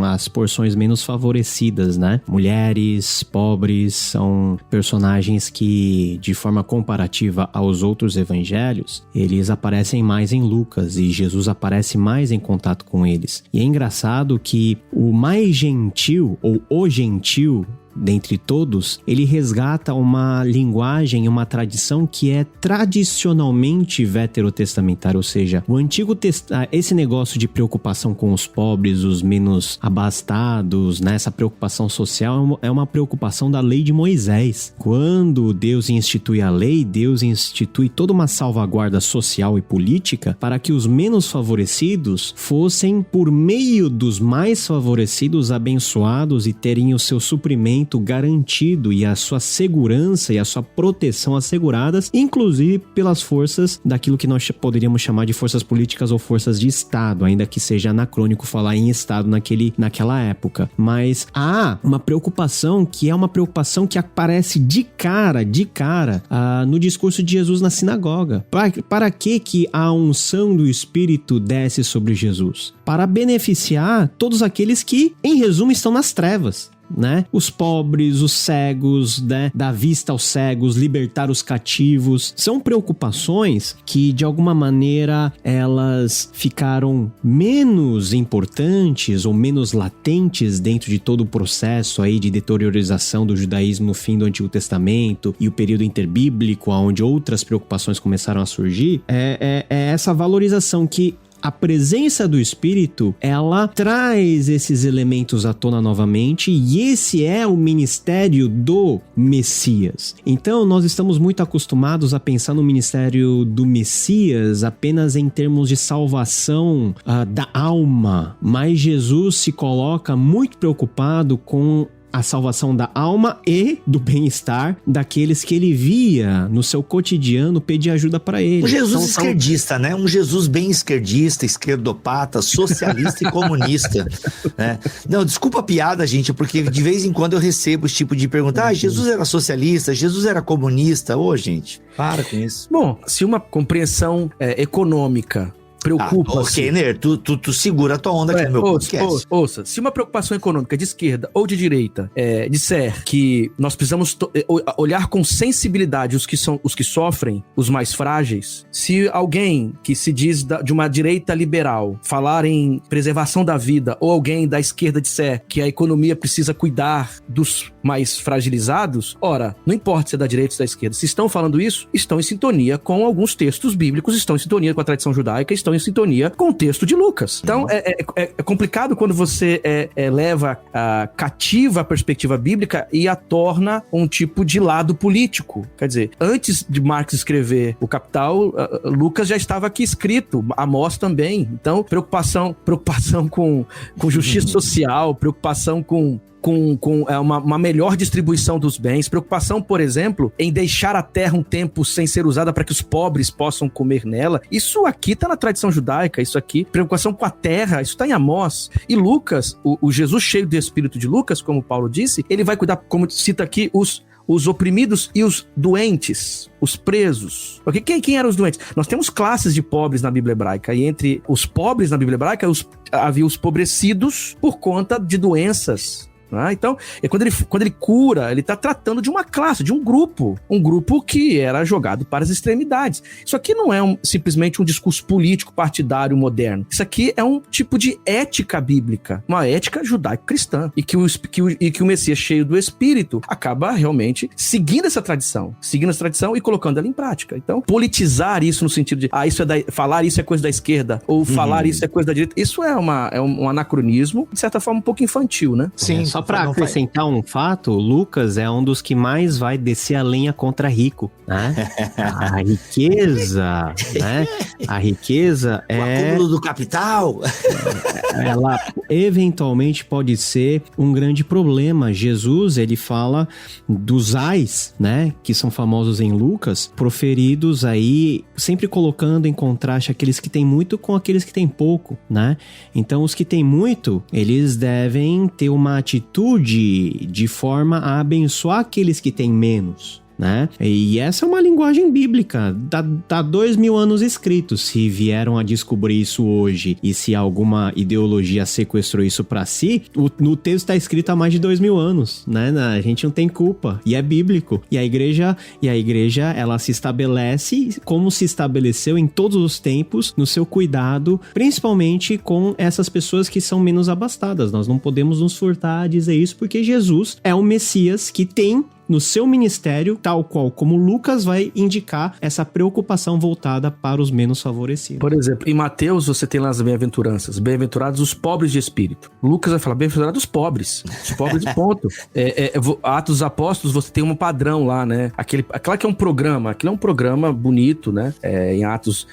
Speaker 3: as porções menos favorecidas, né? Mulheres, pobres, são personagens que, de forma comparativa aos outros evangelhos, eles aparecem mais em Lucas e Jesus aparece mais em contato com eles. E é engraçado que o mais gentil, ou o gentil, dentre todos, ele resgata uma linguagem, uma tradição que é tradicionalmente veterotestamentária, ou seja, o Antigo Testamento, esse negócio de preocupação com os pobres, os menos abastados, né? Essa preocupação social é uma preocupação da lei de Moisés. Quando Deus institui a lei, Deus institui toda uma salvaguarda social e política para que os menos favorecidos fossem, por meio dos mais favorecidos, abençoados e terem o seu suprimento garantido e a sua segurança e a sua proteção asseguradas, inclusive pelas forças daquilo que nós poderíamos chamar de forças políticas ou forças de Estado, ainda que seja anacrônico falar em Estado naquela época. Mas há uma preocupação que é uma preocupação que aparece de cara, no discurso de Jesus na sinagoga. Para que a unção do Espírito desce sobre Jesus? Para beneficiar todos aqueles que, em resumo, estão nas trevas, né? Os pobres, os cegos, né? Dar vista aos cegos, libertar os cativos. São preocupações que, de alguma maneira, elas ficaram menos importantes ou menos latentes dentro de todo o processo aí de deteriorização do judaísmo no fim do Antigo Testamento e o período interbíblico, onde outras preocupações começaram a surgir. É essa valorização que a presença do Espírito, ela traz esses elementos à tona novamente, e esse é o ministério do Messias. Então, nós estamos muito acostumados a pensar no ministério do Messias apenas em termos de salvação da alma, mas Jesus se coloca muito preocupado com a salvação da alma e do bem-estar daqueles que ele via no seu cotidiano pedir ajuda para ele.
Speaker 2: Um Jesus esquerdista, né? Um Jesus bem esquerdista, esquerdopata, socialista e comunista, né? Não, desculpa a piada, gente, porque de vez em quando eu recebo esse tipo de pergunta. Jesus era socialista, Jesus era comunista. Ô, gente, para com isso.
Speaker 4: Bom, se uma compreensão econômica preocupa.
Speaker 2: Kenner, tu segura a tua onda aqui no meu podcast.
Speaker 4: Ouça, se uma preocupação econômica de esquerda ou de direita disser que nós precisamos olhar com sensibilidade os que sofrem, os mais frágeis, se alguém que se diz de uma direita liberal falar em preservação da vida, ou alguém da esquerda disser que a economia precisa cuidar dos mais fragilizados, ora, não importa se é da direita ou se é da esquerda, se estão falando isso, estão em sintonia com alguns textos bíblicos, estão em sintonia com a tradição judaica, estão em sintonia com o texto de Lucas. Então, é complicado quando você leva cativa a perspectiva bíblica e a torna um tipo de lado político. Quer dizer, antes de Marx escrever o Capital, Lucas já estava aqui escrito, Amós também. Então, preocupação com justiça social, preocupação com uma melhor distribuição dos bens, preocupação, por exemplo, em deixar a terra um tempo sem ser usada para que os pobres possam comer nela. Isso aqui está na tradição judaica, isso aqui, preocupação com a terra, isso está em Amós. E Lucas, o Jesus cheio do Espírito de Lucas, como Paulo disse, ele vai cuidar, como cita aqui, os oprimidos e os doentes, os presos. Porque quem eram os doentes? Nós temos classes de pobres na Bíblia hebraica, e entre os pobres na Bíblia hebraica havia os pobrecidos por conta de doenças. Então, quando ele cura, ele está tratando de uma classe, de um grupo que era jogado para as extremidades. Isso aqui não é simplesmente um discurso político partidário moderno. Isso aqui é um tipo de ética bíblica, uma ética judaico-cristã, e que o Messias cheio do Espírito acaba realmente seguindo essa tradição e colocando ela em prática. Então, politizar isso no sentido de falar isso é coisa da esquerda, ou falar isso é coisa da direita, isso é um anacronismo, de certa forma um pouco infantil, né?
Speaker 3: Sim. Só pra acrescentar um fato, Lucas é um dos que mais vai descer a lenha contra rico, né? A riqueza, né? A riqueza
Speaker 2: o acúmulo do capital.
Speaker 3: Ela eventualmente pode ser um grande problema. Jesus, ele fala dos ais, né? Que são famosos em Lucas, proferidos aí, sempre colocando em contraste aqueles que têm muito com aqueles que têm pouco, né? Então, os que têm muito, eles devem ter uma atitude de forma a abençoar aqueles que têm menos, né? E essa é uma linguagem bíblica, tá 2000 anos escritos. Se vieram a descobrir isso hoje e se alguma ideologia sequestrou isso pra si, no texto tá escrito há mais de 2000 anos, né? A gente não tem culpa, e é bíblico. E a igreja, ela se estabelece como se estabeleceu em todos os tempos, no seu cuidado, principalmente com essas pessoas que são menos abastadas. Nós não podemos nos furtar a dizer isso, porque Jesus é o Messias que tem no seu ministério, tal qual como Lucas vai indicar essa preocupação voltada para os menos favorecidos.
Speaker 4: Por exemplo, em Mateus você tem lá as bem-aventuranças, bem-aventurados os pobres de espírito. Lucas vai falar bem-aventurados os pobres de ponto. Atos dos Apóstolos você tem um padrão lá, né? Aquela que é um programa, aquilo é um programa bonito, né? Em Atos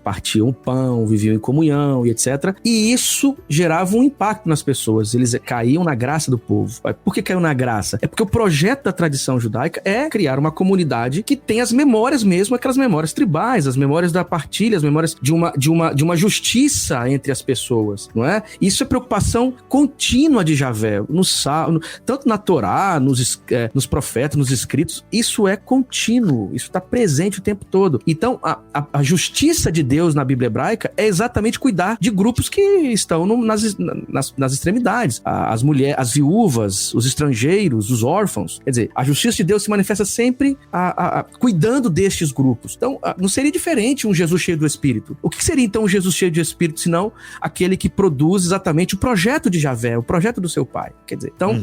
Speaker 4: partiam o pão, viviam em comunhão e etc. E isso gerava um impacto nas pessoas, eles caíam na graça do povo. Por que caiu na graça? É porque o projeto da tradição judaica é criar uma comunidade que tem as memórias mesmo, aquelas memórias tribais, as memórias da partilha, as memórias de uma justiça entre as pessoas, não é? Isso é preocupação contínua de Javé, tanto na Torá, nos profetas, nos escritos, isso é contínuo, isso está presente o tempo todo. Então, a justiça de Deus na Bíblia hebraica é exatamente cuidar de grupos que estão nas extremidades, as mulheres, as viúvas, os estrangeiros, os órfãos. Quer dizer, a justiça de Deus se manifesta sempre cuidando destes grupos. Então, não seria diferente um Jesus cheio do Espírito. O que seria então um Jesus cheio de Espírito, senão aquele que produz exatamente o projeto de Javé, o projeto do seu pai? Quer dizer, então,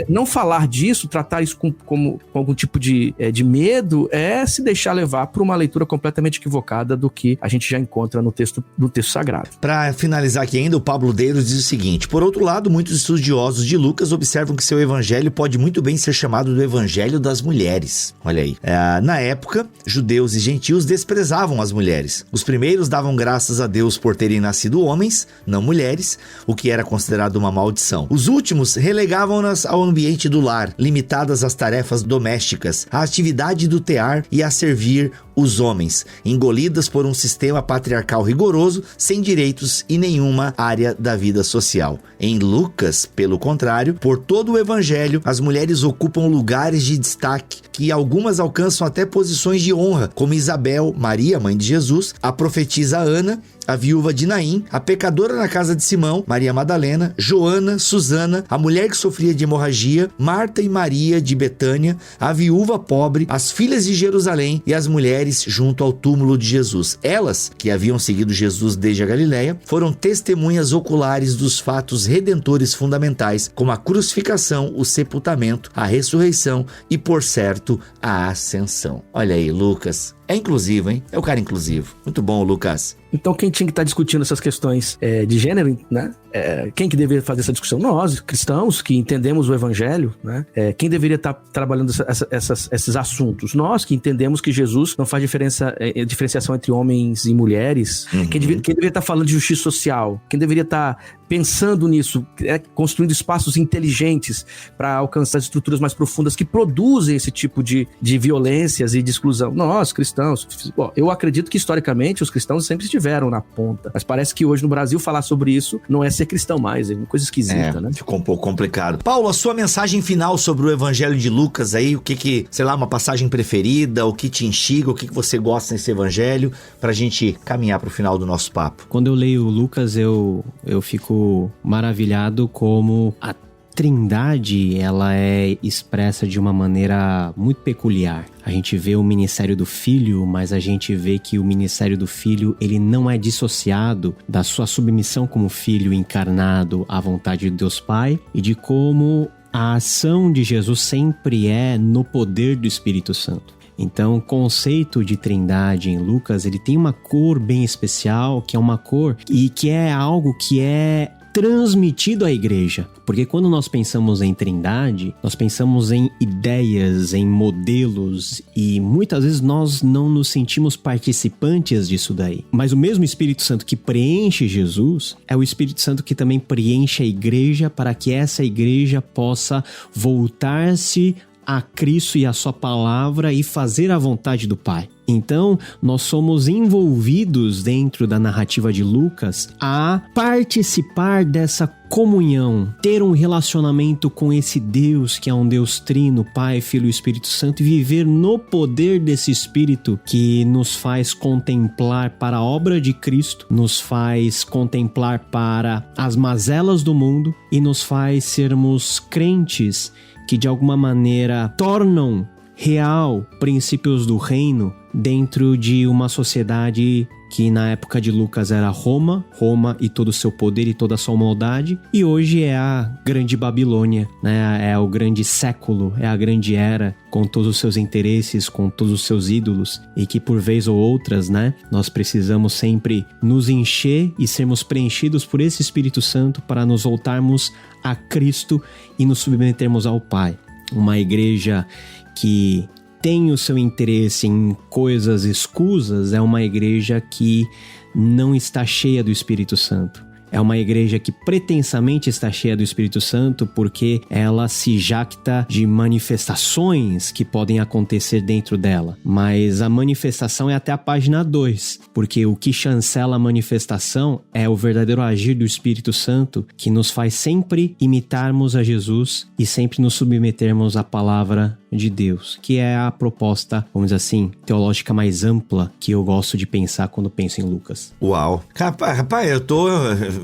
Speaker 4: não falar disso, tratar isso com algum tipo de medo, é se deixar levar por uma leitura completamente equivocada do que a gente já encontra no texto sagrado.
Speaker 2: Para finalizar aqui ainda, o Pablo Deiros diz o seguinte: por outro lado, muitos estudiosos de Lucas observam que seu evangelho pode muito bem ser chamado do evangelho das mulheres. Olha aí. Na época, judeus e gentios desprezavam as mulheres. Os primeiros davam graças a Deus por terem nascido homens, não mulheres, o que era considerado uma maldição. Os últimos relegavam-nas ao ambiente do lar, limitadas às tarefas domésticas, à atividade do tear e a servir os homens, engolidas por um sistema patriarcal rigoroso, sem direitos em nenhuma área da vida social. Em Lucas, pelo contrário, por todo o evangelho, as mulheres ocupam lugares de destaque, que algumas alcançam até posições de honra, como Isabel, Maria, mãe de Jesus, a profetisa Ana, a viúva de Naim, a pecadora na casa de Simão, Maria Madalena, Joana, Susana, a mulher que sofria de hemorragia, Marta e Maria de Betânia, a viúva pobre, as filhas de Jerusalém e as mulheres junto ao túmulo de Jesus. Elas, que haviam seguido Jesus desde a Galileia, foram testemunhas oculares dos fatos redentores fundamentais, como a crucificação, o sepultamento, a ressurreição e, por certo, a ascensão. Olha aí, Lucas. É inclusivo, hein? É o cara inclusivo. Muito bom, Lucas.
Speaker 4: Então, quem tinha que estar discutindo essas questões de gênero, né? Quem que deveria fazer essa discussão? Nós, cristãos, que entendemos o evangelho, né? Quem deveria estar trabalhando esses assuntos? Nós, que entendemos que Jesus não faz diferenciação entre homens e mulheres. Uhum. Quem deveria estar falando de justiça social? Quem deveria estar pensando nisso, construindo espaços inteligentes para alcançar as estruturas mais profundas que produzem esse tipo de violências e de exclusão? Nós, cristãos. Bom, eu acredito que historicamente os cristãos sempre estiveram na ponta, mas parece que hoje no Brasil falar sobre isso não é ser cristão mais, é uma coisa esquisita, né?
Speaker 2: Ficou um pouco complicado. Paulo, a sua mensagem final sobre o Evangelho de Lucas aí, o que sei lá, uma passagem preferida, o que te instiga, o que você gosta nesse Evangelho, pra gente caminhar pro final do nosso papo.
Speaker 3: Quando eu leio Lucas, eu fico maravilhado como a Trindade, ela é expressa de uma maneira muito peculiar. A gente vê o ministério do Filho, mas a gente vê que o ministério do Filho, ele não é dissociado da sua submissão como Filho encarnado à vontade de Deus Pai e de como a ação de Jesus sempre é no poder do Espírito Santo. Então, o conceito de Trindade em Lucas, ele tem uma cor bem especial, que é uma cor e que é algo que é transmitido à igreja. Porque quando nós pensamos em Trindade, nós pensamos em ideias, em modelos, e muitas vezes nós não nos sentimos participantes disso daí. Mas o mesmo Espírito Santo que preenche Jesus é o Espírito Santo que também preenche a igreja, para que essa igreja possa voltar-se a Cristo e a sua palavra e fazer a vontade do Pai. Então, nós somos envolvidos dentro da narrativa de Lucas a participar dessa comunhão, ter um relacionamento com esse Deus que é um Deus trino, Pai, Filho e Espírito Santo, e viver no poder desse Espírito que nos faz contemplar para a obra de Cristo, nos faz contemplar para as mazelas do mundo e nos faz sermos crentes que de alguma maneira tornam real princípios do reino dentro de uma sociedade que na época de Lucas era Roma e todo o seu poder e toda a sua maldade, e hoje é a grande Babilônia, né? É o grande século, é a grande era, com todos os seus interesses, com todos os seus ídolos, e que por vez ou outras, né, nós precisamos sempre nos encher e sermos preenchidos por esse Espírito Santo para nos voltarmos a Cristo e nos submetermos ao Pai. Uma igreja que tem o seu interesse em coisas escusas é uma igreja que não está cheia do Espírito Santo. É uma igreja que pretensamente está cheia do Espírito Santo porque ela se jacta de manifestações que podem acontecer dentro dela. Mas a manifestação é até a página 2, porque o que chancela a manifestação é o verdadeiro agir do Espírito Santo, que nos faz sempre imitarmos a Jesus e sempre nos submetermos à palavra de Deus, que é a proposta, vamos dizer assim, teológica mais ampla que eu gosto de pensar quando penso em Lucas.
Speaker 2: Uau. Rapaz, eu tô...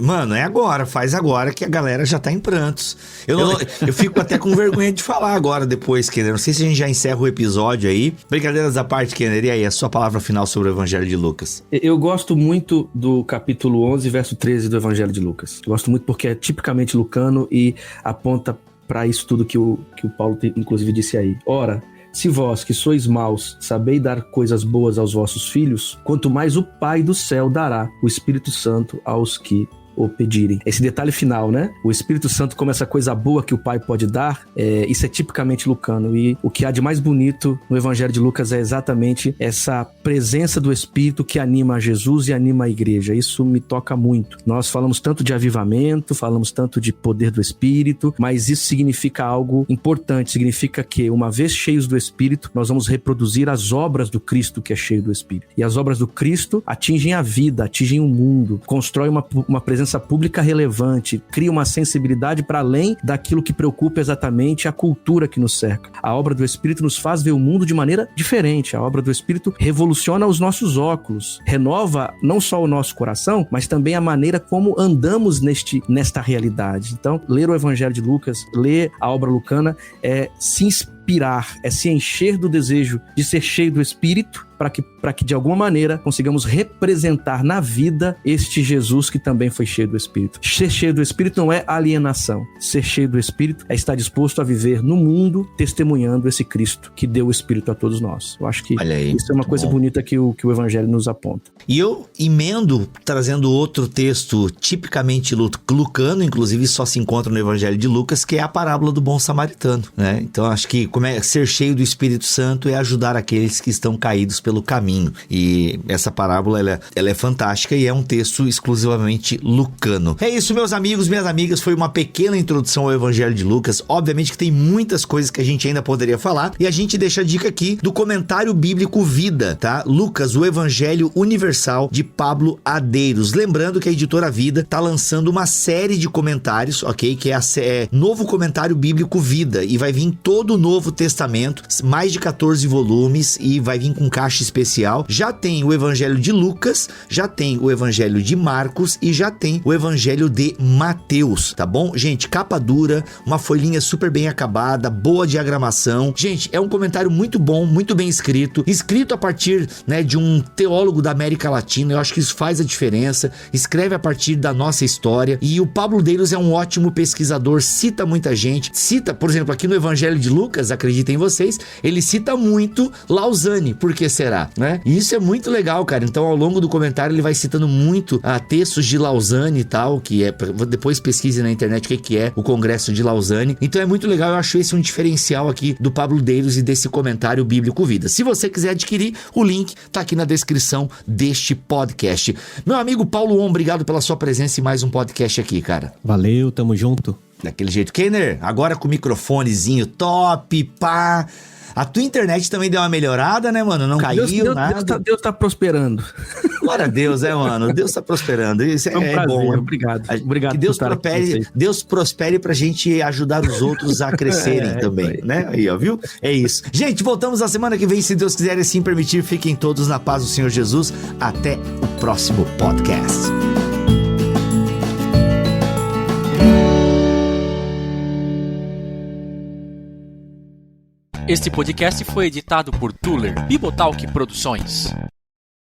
Speaker 2: Mano, é agora, faz agora que a galera já tá em prantos. Eu fico até com vergonha de falar agora depois, Kenner. Não sei se a gente já encerra o episódio aí. Brincadeiras à parte, Kenner, e aí, a sua palavra final sobre o Evangelho de Lucas?
Speaker 4: Eu gosto muito do capítulo 11, verso 13 do Evangelho de Lucas. Eu gosto muito porque é tipicamente lucano e aponta para isso tudo que o Paulo inclusive disse aí. Ora, se vós que sois maus sabeis dar coisas boas aos vossos filhos, quanto mais o Pai do céu dará o Espírito Santo aos que o pedirem. Esse detalhe final, né? O Espírito Santo como essa coisa boa que o Pai pode dar, isso é tipicamente lucano. E o que há de mais bonito no Evangelho de Lucas é exatamente essa presença do Espírito que anima a Jesus e anima a igreja. Isso me toca muito. Nós falamos tanto de avivamento, falamos tanto de poder do Espírito, mas isso significa algo importante. Significa que, uma vez cheios do Espírito, nós vamos reproduzir as obras do Cristo que é cheio do Espírito. E as obras do Cristo atingem a vida, atingem o mundo, constrói uma presença pública relevante, cria uma sensibilidade para além daquilo que preocupa exatamente a cultura que nos cerca. A obra do Espírito nos faz ver o mundo de maneira diferente. A obra do Espírito revoluciona os nossos óculos, renova não só o nosso coração, mas também a maneira como andamos nesta realidade. Então, ler o Evangelho de Lucas, ler a obra lucana é se inspirar, é se encher do desejo de ser cheio do Espírito, para que de alguma maneira consigamos representar na vida este Jesus que também foi cheio do Espírito. Ser cheio do Espírito não é alienação. Ser cheio do Espírito é estar disposto a viver no mundo testemunhando esse Cristo que deu o Espírito a todos nós. Eu acho que isso é uma coisa bonita que o Evangelho nos aponta.
Speaker 2: E eu emendo trazendo outro texto tipicamente lucano, inclusive só se encontra no Evangelho de Lucas, que é a parábola do bom samaritano, né? Então acho que ser cheio do Espírito Santo é ajudar aqueles que estão caídos pelo caminho. E essa parábola, ela é fantástica e é um texto exclusivamente lucano. É isso, meus amigos, minhas amigas, foi uma pequena introdução ao Evangelho de Lucas. Obviamente que tem muitas coisas que a gente ainda poderia falar, e a gente deixa a dica aqui do comentário bíblico Vida, tá? Lucas, o Evangelho Universal, de Pablo Adeiros. Lembrando que a editora Vida tá lançando uma série de comentários, ok? Que é novo comentário bíblico Vida, e vai vir todo o Novo Testamento, mais de 14 volumes, e vai vir com caixa especial. Já tem o Evangelho de Lucas, já tem o Evangelho de Marcos e já tem o Evangelho de Mateus, tá bom? Gente, capa dura, uma folhinha super bem acabada, boa diagramação. Gente, é um comentário muito bom, muito bem escrito a partir, né, de um teólogo da América Latina. Eu acho que isso faz a diferença. Escreve a partir da nossa história, e o Pablo Adeiros é um ótimo pesquisador, cita muita gente, por exemplo, aqui no Evangelho de Lucas, acreditem vocês, ele cita muito Lausanne. Por que será? será, né? E isso é muito legal, cara. Então, ao longo do comentário, ele vai citando muito textos de Lausanne e tal, que é... Depois pesquise na internet o que é o Congresso de Lausanne. Então, é muito legal. Eu acho esse um diferencial aqui do Pablo Deiros e desse comentário bíblico Vida. Se você quiser adquirir, o link tá aqui na descrição deste podcast. Meu amigo Paulo On, obrigado pela sua presença em mais um podcast aqui, cara.
Speaker 3: Valeu, tamo junto.
Speaker 2: Daquele jeito. Kenner, agora com o microfonezinho top, pá. A tua internet também deu uma melhorada, né, mano? Não caiu, nada.
Speaker 4: Deus tá prosperando.
Speaker 2: Glória a Deus, mano? Deus tá prosperando. Isso é,
Speaker 4: um prazer,
Speaker 2: bom.
Speaker 4: Obrigado. Obrigado
Speaker 2: que Deus prospere pra gente ajudar os outros a crescerem também, né? Aí, ó, viu? É isso. Gente, voltamos na semana que vem, se Deus quiser e assim permitir. Fiquem todos na paz do Senhor Jesus. Até o próximo podcast.
Speaker 7: Este podcast foi editado por Tuller Bibotalk Produções.